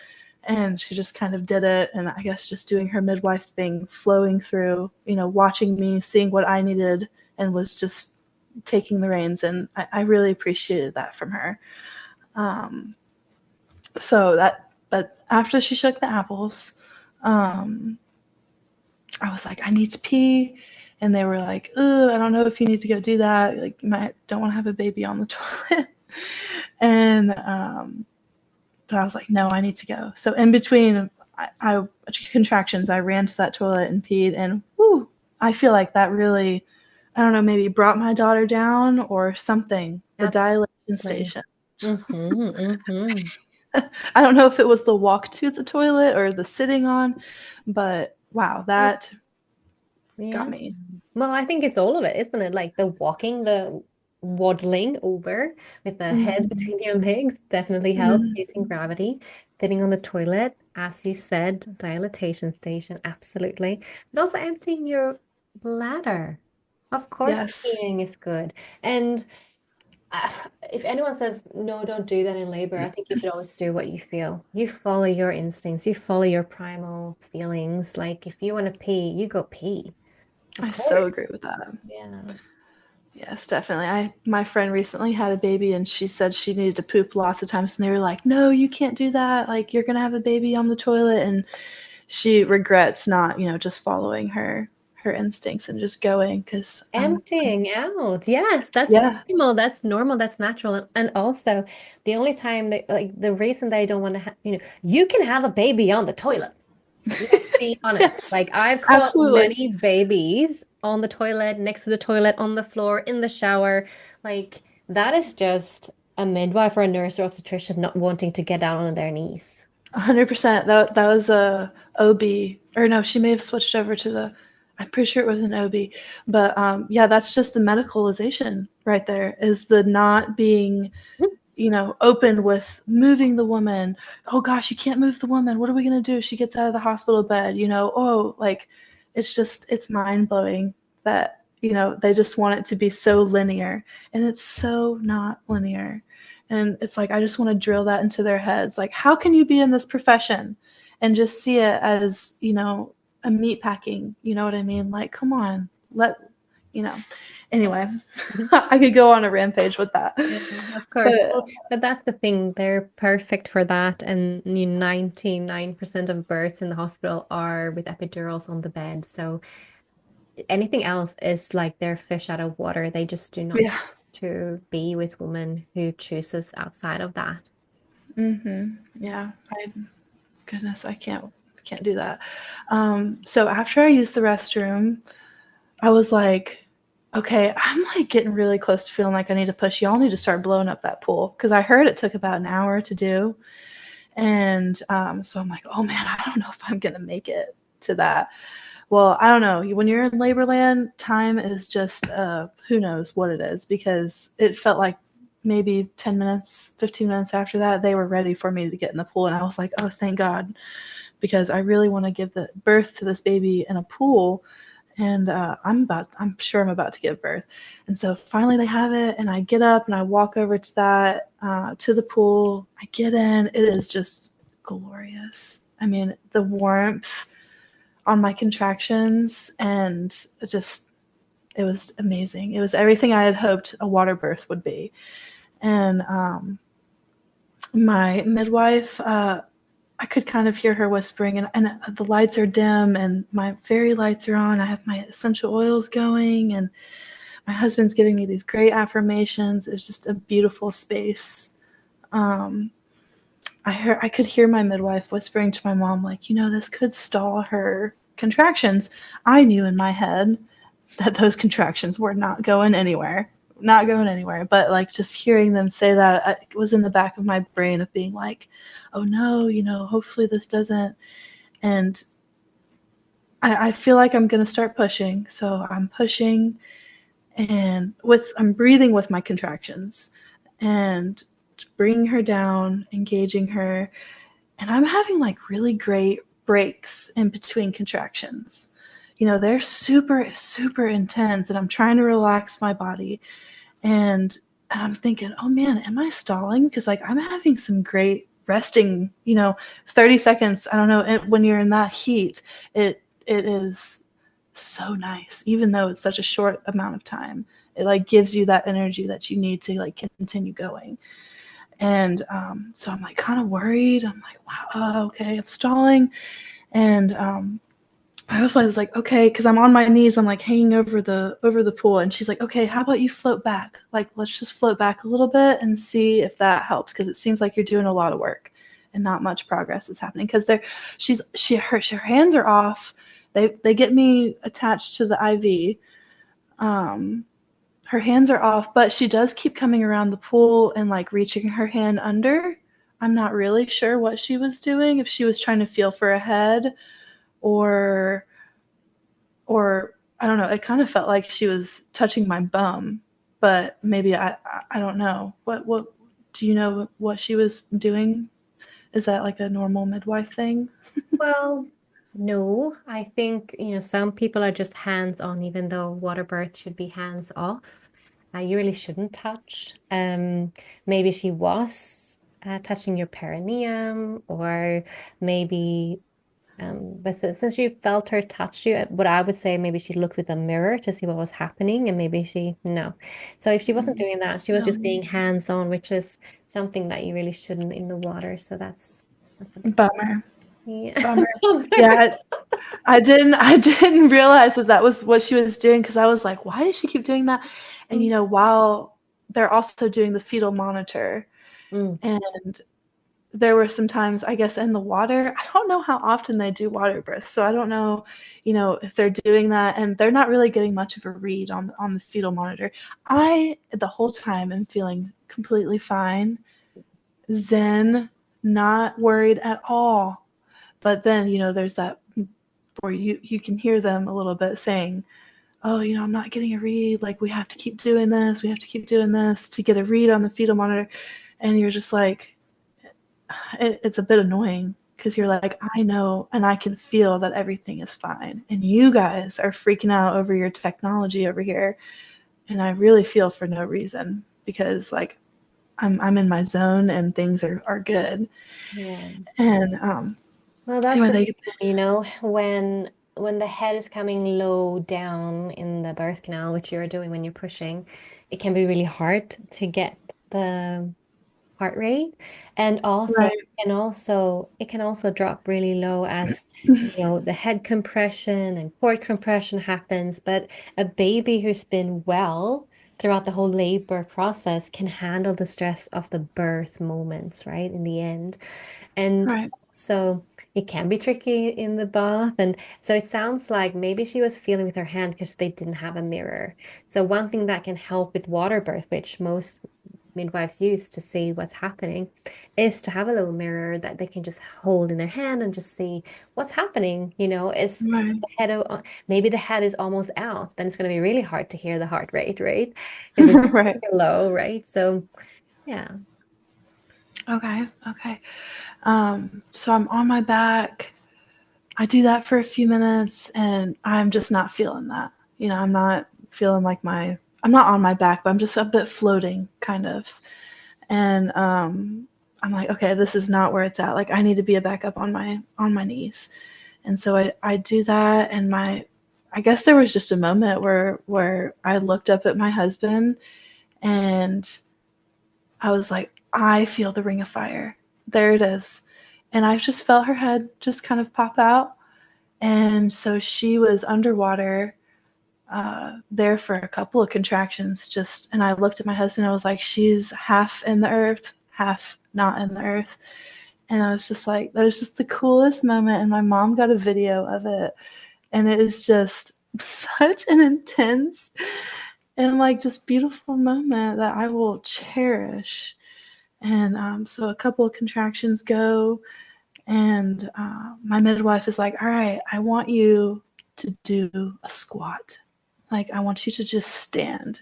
F: And she just kind of did it, and I guess just doing her midwife thing, flowing through, watching me, seeing what I needed, and was just taking the reins. And I really appreciated that from her. But after she shook the apples, I was like, I need to pee. And they were like, oh, I don't know if you need to go do that. Like, you don't want to have a baby on the toilet. And, but I was like, no, I need to go. So in between contractions, I ran to that toilet and peed. And whoo, I feel like that really, I don't know, maybe brought my daughter down or something. The dilation station. I don't know if it was the walk to the toilet or the sitting on, but wow, that got me.
G: Well, I think it's all of it, isn't it? Like the walking, the waddling over with the head between your legs definitely helps using gravity. Sitting on the toilet, as you said, dilatation station, absolutely. But also emptying your bladder. Of course, peeing is good. And if anyone says, no, don't do that in labor, I think you should always do what you feel. You follow your instincts, you follow your primal feelings. Like if you want to pee, you go pee.
F: I so agree with that.
G: Yeah.
F: Yes, definitely. My friend recently had a baby and she said she needed to poop lots of times, and they were like, no, you can't do that. Like, you're going to have a baby on the toilet. And she regrets not, just following her instincts and just going, because
G: emptying out. Yes, that's normal. That's normal. That's natural. And also, the only time the reason they don't want to you can have a baby on the toilet. Let's be honest.
F: Yes,
G: like I've caught
F: absolutely.
G: many babies on the toilet, next to the toilet, on the floor, in the shower. Like that is just a midwife or a nurse or obstetrician not wanting to get down on their knees.
F: 100%. That was a OB, or no, she may have switched over to the, I'm pretty sure it was an OB. But yeah, that's just the medicalization right there, is the not being, open with moving the woman. Oh gosh, you can't move the woman. What are we going to do? She gets out of the hospital bed, it's mind blowing that, they just want it to be so linear, and it's so not linear. And it's like, I just want to drill that into their heads. Like, how can you be in this profession and just see it as, a meat packing? You know what I mean? Like, come on, anyway, I could go on a rampage with that.
G: Yeah, of course. But that's the thing. They're perfect for that. And 99% of births in the hospital are with epidurals on the bed. So anything else is like they're fish out of water. They just do not to be with women who chooses outside of that.
F: Yeah. Goodness, I can't do that. So after I used the restroom, I was like, okay, I'm like getting really close to feeling like I need to push. Y'all need to start blowing up that pool, because I heard it took about an hour to do. And so I'm like, oh man, I don't know if I'm going to make it to that. Well, I don't know. When you're in labor land, time is just who knows what it is, because it felt like maybe 10 minutes, 15 minutes after that, they were ready for me to get in the pool. And I was like, oh, thank God, because I really want to give the birth to this baby in a pool. And I'm sure I'm about to give birth. And so finally they have it, and I get up and I walk over to that, to the pool. I get in. It is just glorious. I mean, the warmth on my contractions, and it was amazing. It was everything I had hoped a water birth would be. And my midwife, I could kind of hear her whispering, and the lights are dim and my fairy lights are on. I have my essential oils going, and my husband's giving me these great affirmations. It's just a beautiful space. I could hear my midwife whispering to my mom, like, this could stall her contractions. I knew in my head that those contractions were not going anywhere. not going anywhere. But like just hearing them say that, it was in the back of my brain of being like, oh no, hopefully this doesn't. And I feel like I'm going to start pushing. So I'm pushing, and I'm breathing with my contractions and bringing her down, engaging her. And I'm having like really great breaks in between contractions. They're super, super intense, and I'm trying to relax my body. And I'm thinking, oh man, am I stalling? Because like I'm having some great resting, 30 seconds. I don't know. When you're in that heat, it is so nice, even though it's such a short amount of time. It like gives you that energy that you need to like continue going. And so I'm like kind of worried. I'm like, wow, okay, I'm stalling. And I was like, okay, because I'm on my knees, I'm like hanging over the pool, and she's like, okay, how about you float back? Like, let's just float back a little bit and see if that helps, because it seems like you're doing a lot of work and not much progress is happening. Because her hands are off. They get me attached to the IV. Her hands are off, but she does keep coming around the pool and like reaching her hand under. I'm not really sure what she was doing, if she was trying to feel for a head or I don't know. It kind of felt like she was touching my bum, but maybe I don't know. What do you know what she was doing? Is that like a normal midwife thing?
G: Well, no, I think, some people are just hands-on, even though water birth should be hands-off. You really shouldn't touch. Maybe she was touching your perineum, or maybe, but since you felt her touch you, what I would say, maybe she looked with a mirror to see what was happening, and maybe no. So if she wasn't doing that, she was just being hands-on, which is something that you really shouldn't in the water. So that's a bit.
F: Bummer.
G: Yeah.
F: Bummer. Yeah, I didn't realize that was what she was doing, because I was like, why does she keep doing that? And while they're also doing the fetal monitor, and there were some times, I guess, in the water. I don't know how often they do water births, so I don't know, if they're doing that, and they're not really getting much of a read on the fetal monitor. I, the whole time, am feeling completely fine, zen, not worried at all. But then, there's that where you can hear them a little bit saying, oh, I'm not getting a read. Like, we have to keep doing this. We have to keep doing this to get a read on the fetal monitor. And you're just like, it's a bit annoying, because you're like, I know and I can feel that everything is fine. And you guys are freaking out over your technology over here. And I really feel for no reason, because like I'm in my zone and things are good.
G: Yeah.
F: And
G: Well, that's
F: anyway,
G: the
F: they
G: thing, when the head is coming low down in the birth canal, which you're doing when you're pushing, it can be really hard to get the heart rate, and also
F: right.
G: it can also drop really low as the head compression and cord compression happens. But a baby who's been well throughout the whole labor process can handle the stress of the birth moments, right, in the end. And
F: Right.
G: so it can be tricky in the bath. And so it sounds like maybe she was feeling with her hand because they didn't have a mirror. So one thing that can help with water birth, which most midwives use to see what's happening, is to have a little mirror that they can just hold in their hand and just see what's happening. Is
F: Right.
G: the head maybe the head is almost out, then it's going to be really hard to hear the heart rate, right? Because it's
F: Right.
G: low, right? So yeah.
F: Okay. So I'm on my back. I do that for a few minutes, and I'm just not feeling that. I'm not feeling like I'm not on my back, but I'm just a bit floating, kind of. And I'm like, okay, this is not where it's at. Like, I need to be back up on my knees. And so I do that, and I guess there was just a moment where I looked up at my husband, and I was like, I feel the ring of fire. There it is. And I just felt her head just kind of pop out. And so she was underwater there for a couple of contractions, and I looked at my husband. I was like, she's half in the earth, half not in the earth. And I was just like, that was just the coolest moment. And my mom got a video of it. And it is just such an intense and like just beautiful moment that I will cherish. And so a couple of contractions go, and my midwife is like, all right, I want you to do a squat. Like, I want you to just stand.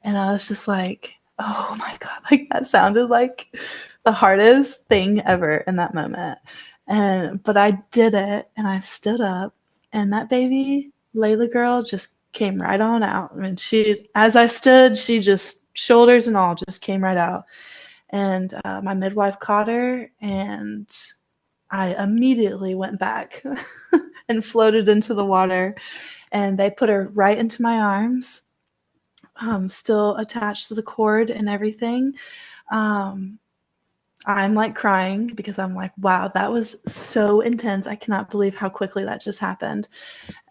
F: And I was just like, oh my God, like that sounded like the hardest thing ever in that moment. But I did it, and I stood up, and that baby, Layla girl, just came right on out. I mean, as I stood, she just, shoulders and all, just came right out. And my midwife caught her, and I immediately went back and floated into the water, and they put her right into my arms, still attached to the cord and everything. Um, I'm like crying because I'm like, wow, that was so intense. I cannot believe how quickly that just happened.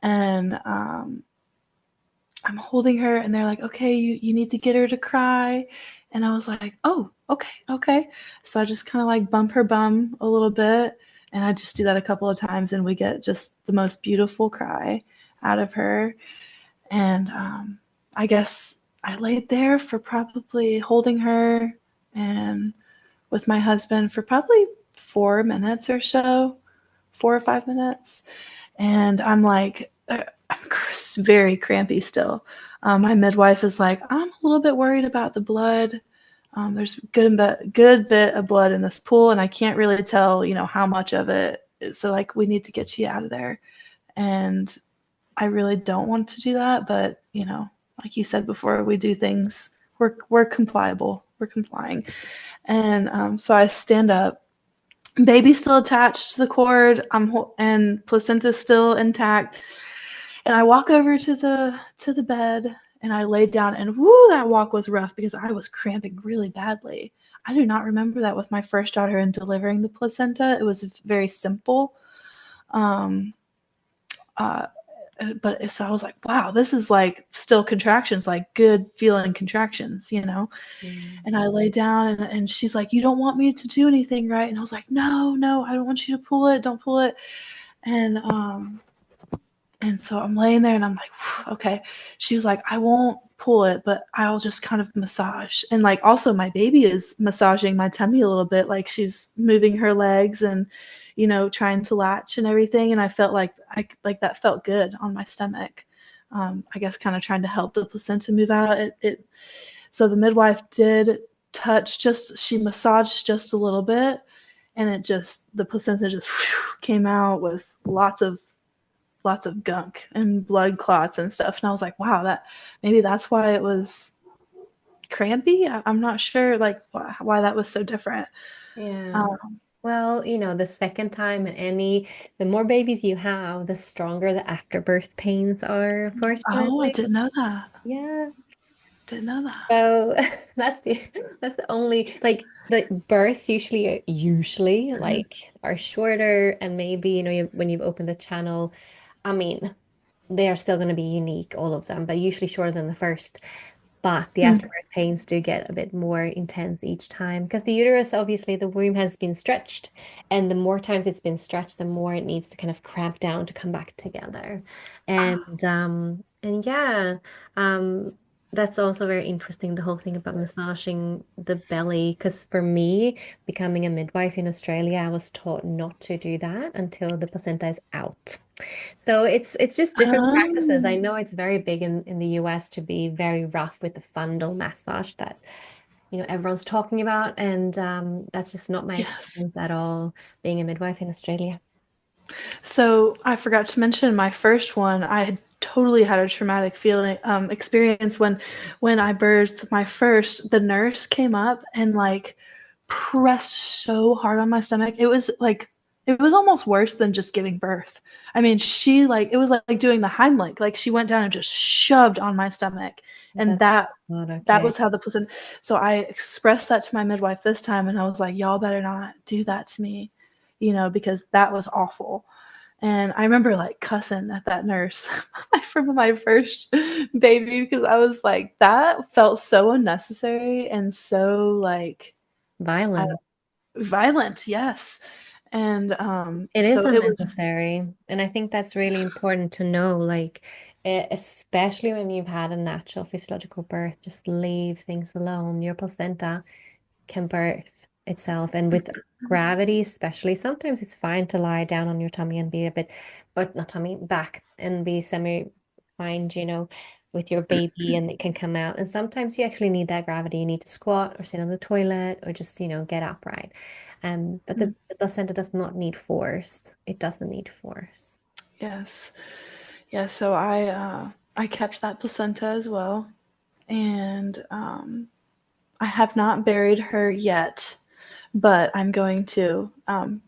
F: And I'm holding her, and they're like, okay, you need to get her to cry. And I was like, oh, okay, okay. So I just kind of like bump her bum a little bit. And I just do that a couple of times, and we get just the most beautiful cry out of her. And I guess I laid there for probably holding her and with my husband for probably 4 minutes or so, 4 or 5 minutes. And I'm like, I'm very crampy still. My midwife is like, I'm a little bit worried about the blood. There's good bit of blood in this pool, and I can't really tell, how much of it. So like, we need to get you out of there. And I really don't want to do that, but like you said before, we do things. We're compliable. We're complying. And so I stand up. Baby's still attached to the cord. And placenta's still intact. And I walk over to the bed, and I lay down, and woo, that walk was rough because I was cramping really badly. I do not remember that with my first daughter and delivering the placenta. It was very simple. Um, uh, but so I was like, wow, this is like still contractions, like good feeling contractions. And I lay down, and she's like, you don't want me to do anything, right? And I was like, no, I don't want you to pull it. Don't pull it. And so I'm laying there, and I'm like, okay. She was like, I won't pull it, but I'll just kind of massage. And like, also my baby is massaging my tummy a little bit. Like, she's moving her legs and, trying to latch and everything. And I felt like that felt good on my stomach. I guess kind of trying to help the placenta move out. So the midwife did she massaged just a little bit, and the placenta just came out with lots of gunk and blood clots and stuff. And I was like, wow, maybe that's why it was crampy. I'm not sure like why that was so different.
G: Yeah.
F: Um,
G: Well, the second time the more babies you have, the stronger the afterbirth pains are,
F: oh, I
G: unfortunately.
F: didn't know that.
G: Yeah.
F: Didn't know that.
G: So that's the only like the births usually
F: Mhm.
G: like are shorter, and maybe when you've opened the channel, I mean they are still going to be unique, all of them, but usually shorter than the first. But the
F: Mm.
G: afterbirth pains do get a bit more intense each time because the uterus, obviously, the womb has been stretched, and the more times it's been stretched, the more it needs to kind of cramp down to come back together. And yeah, um, that's also very interesting, the whole thing about massaging the belly. Because for me, becoming a midwife in Australia, I was taught not to do that until the placenta is out. So it's just different practices. I
F: Um,
G: know it's very big in the US to be very rough with the fundal massage that everyone's talking about, and that's just not my
F: yes.
G: experience at all being a midwife in Australia.
F: So I forgot to mention my first one. I had totally had a traumatic feeling experience when I birthed my first. The nurse came up and like pressed so hard on my stomach. It was almost worse than just giving birth. I mean, she like it was like doing the Heimlich. Like, she went down and just shoved on my stomach, and
G: That's not
F: that
G: okay.
F: was how the placenta. So I expressed that to my midwife this time, and I was like, y'all better not do that to me, because that was awful. And I remember like cussing at that nurse from my first baby because I was like, that felt so unnecessary and so like
G: Violent.
F: violent. Yes. And
G: It is
F: so it was,
G: unnecessary. And I think that's really important to know. Like, Especially when you've had a natural physiological birth, just leave things alone. Your placenta can birth itself, and with gravity, especially, sometimes it's fine to lie down on your tummy and be a bit, but not tummy, back and be semi-reclined, with your baby, and it can come out. And sometimes you actually need that gravity. You need to squat or sit on the toilet or just, get upright. But the placenta does not need force. It doesn't need force.
F: Yes. Yeah, so I kept that placenta as well, and I have not buried her yet, but I'm going to,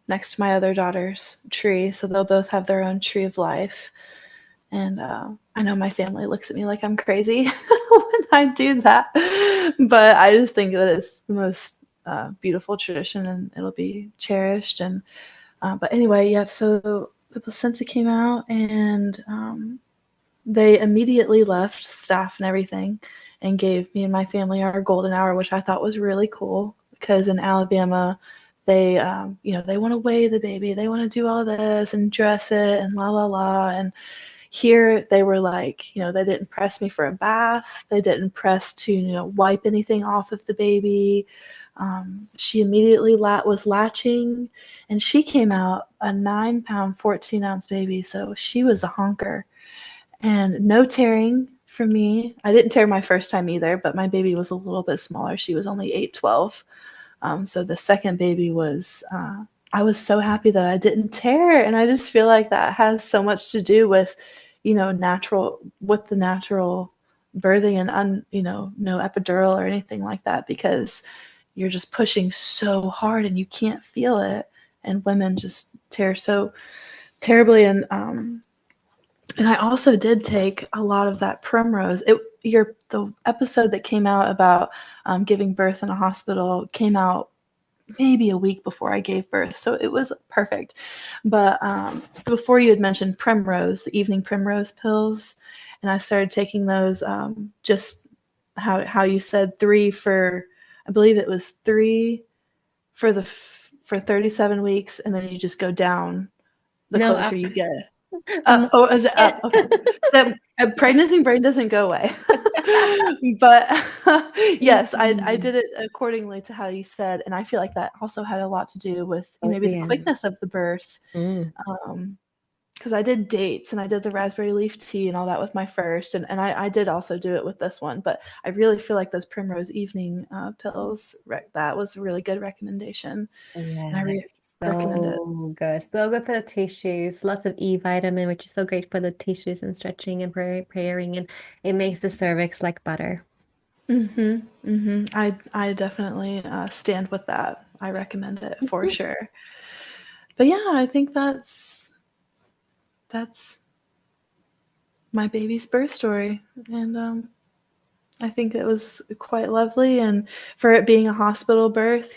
F: next to my other daughter's tree, so they'll both have their own tree of life. And I know my family looks at me like I'm crazy when I do that, but I just think that it's the most beautiful tradition, and it'll be cherished. And but anyway, yeah. So the placenta came out, and they immediately left, staff and everything, and gave me and my family our golden hour, which I thought was really cool, because in Alabama, they, they want to weigh the baby, they want to do all this and dress it and la la la. And here they were like, they didn't press me for a bath, they didn't press to, wipe anything off of the baby. She immediately was latching, and she came out a 9-pound, 14-ounce baby, so she was a honker. And no tearing for me. I didn't tear my first time either, but my baby was a little bit smaller. She was only 8'12". So the second baby was, I was so happy that I didn't tear. And I just feel like that has so much to do with, with the natural birthing, and, no epidural or anything like that, because you're just pushing so hard and you can't feel it. And women just tear so terribly. And I also did take a lot of that Primrose. The episode that came out about giving birth in a hospital came out maybe a week before I gave birth, so it was perfect. But before, you had mentioned Primrose, the evening Primrose pills, and I started taking those, just how you said, three for, I believe it was three for 37 weeks, and then you just go down the
G: No,
F: closer you get.
G: I'm
F: Oh, is it up? Okay. The pregnancy brain doesn't go away. But yes, I did it accordingly to how you said, and I feel like that also had a lot to do with
G: Oh,
F: maybe the
G: yeah.
F: quickness of the birth.
G: Mm.
F: Because I did dates, and I did the raspberry leaf tea and all that with my first, and I did also do it with this one, but I really feel like those Primrose evening pills, that was a really good recommendation, and I
G: Yeah, it's
F: recommend it.
G: so good. So good for the tissues. Lots of E vitamin, which is so great for the tissues and stretching and preparing, and it makes the cervix like butter.
F: I definitely stand with that. I recommend it for sure. But yeah, I think that's my baby's birth story, and I think it was quite lovely. And for it being a hospital birth,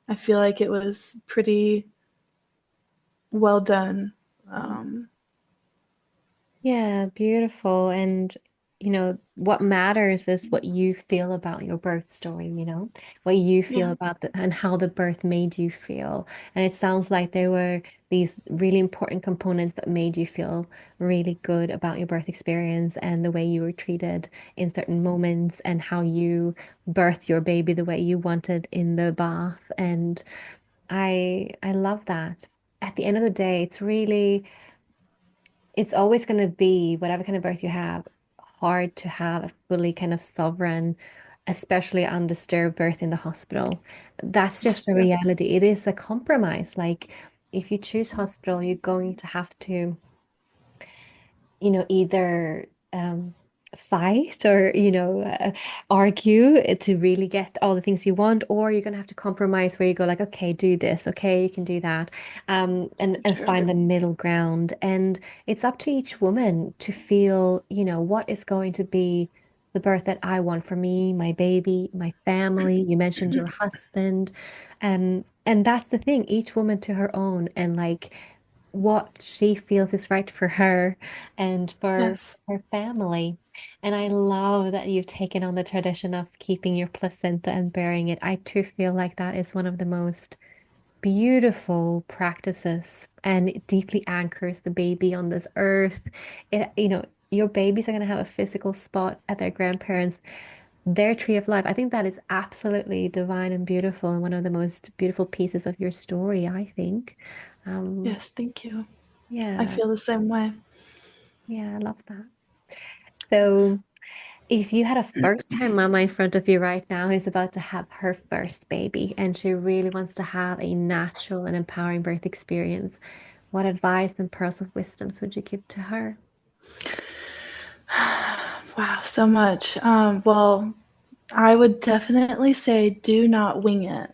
F: I feel like it was pretty well done. Um,
G: Yeah, beautiful. And, what matters is what you feel about your birth story, what you feel
F: yeah,
G: about and how the birth made you feel. And it sounds like there were these really important components that made you feel really good about your birth experience and the way you were treated in certain moments and how you birthed your baby the way you wanted in the bath. And I love that. At the end of the day, it's always going to be, whatever kind of birth you have, hard to have a fully kind of sovereign, especially undisturbed birth in the hospital. That's
F: it's
G: just the
F: true.
G: reality. It is a compromise. Like, if you choose hospital, you're going to have to, either fight or, argue to really get all the things you want, or you're going to have to compromise where you go like, okay, do this, okay, you can do that, and
F: True.
G: find the middle ground. And it's up to each woman to feel, what is going to be the birth that I want for me, my baby, my family. You mentioned your husband, and that's the thing, each woman to her own, and like what she feels is right for her and for
F: Yes.
G: her family. And I love that you've taken on the tradition of keeping your placenta and burying it. I too feel like that is one of the most beautiful practices, and it deeply anchors the baby on this earth. It, your babies are going to have a physical spot at their grandparents' their tree of life. I think that is absolutely divine and beautiful, and one of the most beautiful pieces of your story, I think.
F: Yes, thank you. I
G: Yeah,
F: feel the same way.
G: yeah, I love that. So, if you had a first-time mama in front of you right now who's about to have her first baby and she really wants to have a natural and empowering birth experience, what advice and pearls of wisdoms would you give to her?
F: Wow, so much. Well, I would definitely say do not wing it.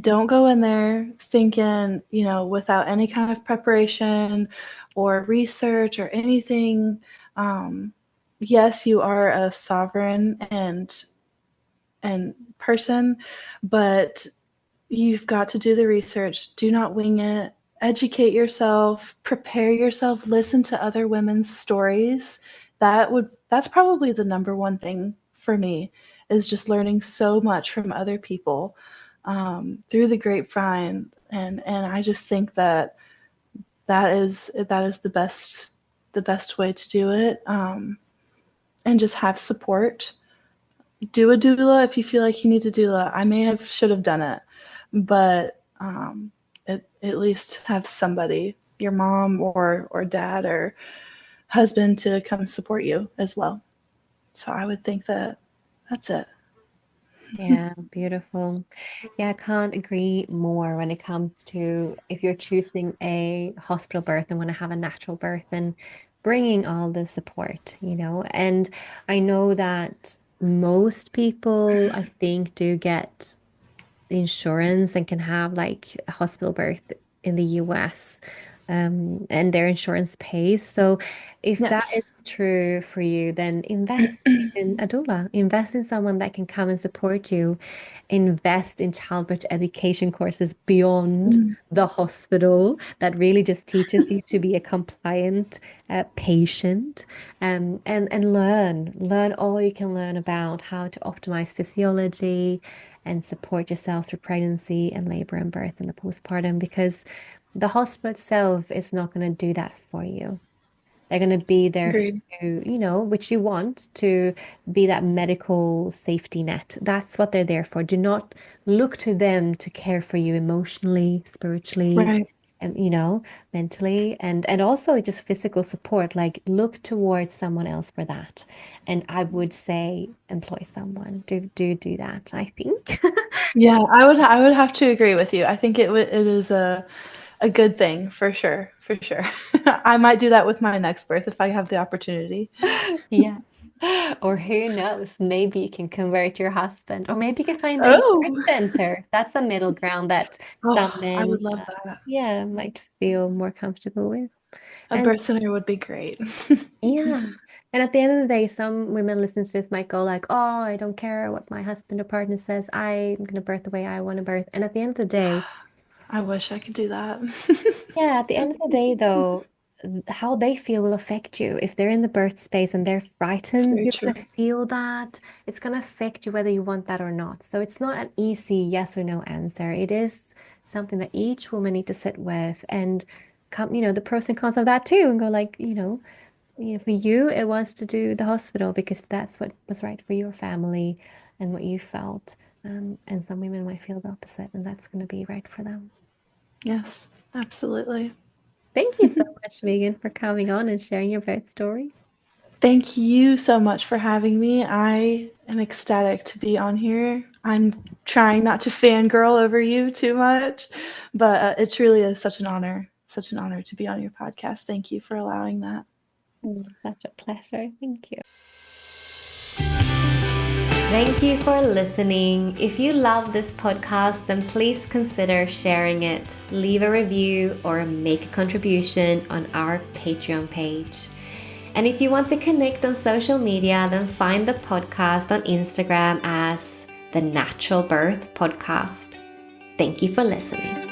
F: Don't go in there thinking, without any kind of preparation or research or anything. Yes, you are a sovereign and person, but you've got to do the research. Do not wing it. Educate yourself, prepare yourself, listen to other women's stories. That's probably the number one thing for me, is just learning so much from other people through the grapevine, and I just think that is the best way to do it, and just have support. Do a doula if you feel like you need a doula. I should have done it, but at least have somebody, your mom or dad or husband, to come support you as well. So I would think that's it.
G: Yeah, beautiful. Yeah, I can't agree more when it comes to if you're choosing a hospital birth and want to have a natural birth and bringing all the support, And I know that most people, I think, do get insurance and can have like a hospital birth in the US, and their insurance pays. So if that is
F: Yes.
G: true for you, then invest in a doula, invest in someone that can come and support you, invest in childbirth education courses beyond
F: Mm,
G: the hospital that really just teaches you to be a compliant patient, and learn all you can learn about how to optimize physiology and support yourself through pregnancy and labor and birth and the postpartum, because the hospital itself is not going to do that for you. They're going to be there for
F: agreed.
G: you, which you want to be that medical safety net. That's what they're there for. Do not look to them to care for you emotionally, spiritually,
F: Right.
G: and mentally, and also just physical support. Like look towards someone else for that. And I would say employ someone. Do that, I think.
F: Yeah, I would have to agree with you. I think it is a good thing for sure, for sure. I might do that with my next birth if I have the opportunity.
G: Yes. Or who knows, maybe you can convert your husband, or maybe you can find a birth
F: Oh,
G: center. That's a middle ground that some
F: oh, I
G: men,
F: would love that.
G: yeah, might feel more comfortable with.
F: A
G: And
F: birth center would be great.
G: yeah, and at the end of the day, some women listening to this might go like, "Oh, I don't care what my husband or partner says. I'm gonna birth the way I want to birth." And at the end of the day,
F: I wish I could do that.
G: yeah, at the end of the day, though, how they feel will affect you. If they're in the birth space and they're
F: It's
G: frightened,
F: very
G: you're
F: true.
G: going to feel that. It's going to affect you whether you want that or not. So it's not an easy yes or no answer. It is something that each woman need to sit with and come, the pros and cons of that too, and go like, for you, it was to do the hospital because that's what was right for your family and what you felt. And some women might feel the opposite, and that's going to be right for them.
F: Yes, absolutely.
G: Thank you so much, Megan, for coming on and sharing your birth stories.
F: Thank you so much for having me. I am ecstatic to be on here. I'm trying not to fangirl over you too much, but it truly is such an honor to be on your podcast. Thank you for allowing that.
G: Such a pleasure. Thank you. Thank you for listening. If you love this podcast, then please consider sharing it, leave a review, or make a contribution on our Patreon page. And if you want to connect on social media, then find the podcast on Instagram as The Natural Birth Podcast. Thank you for listening.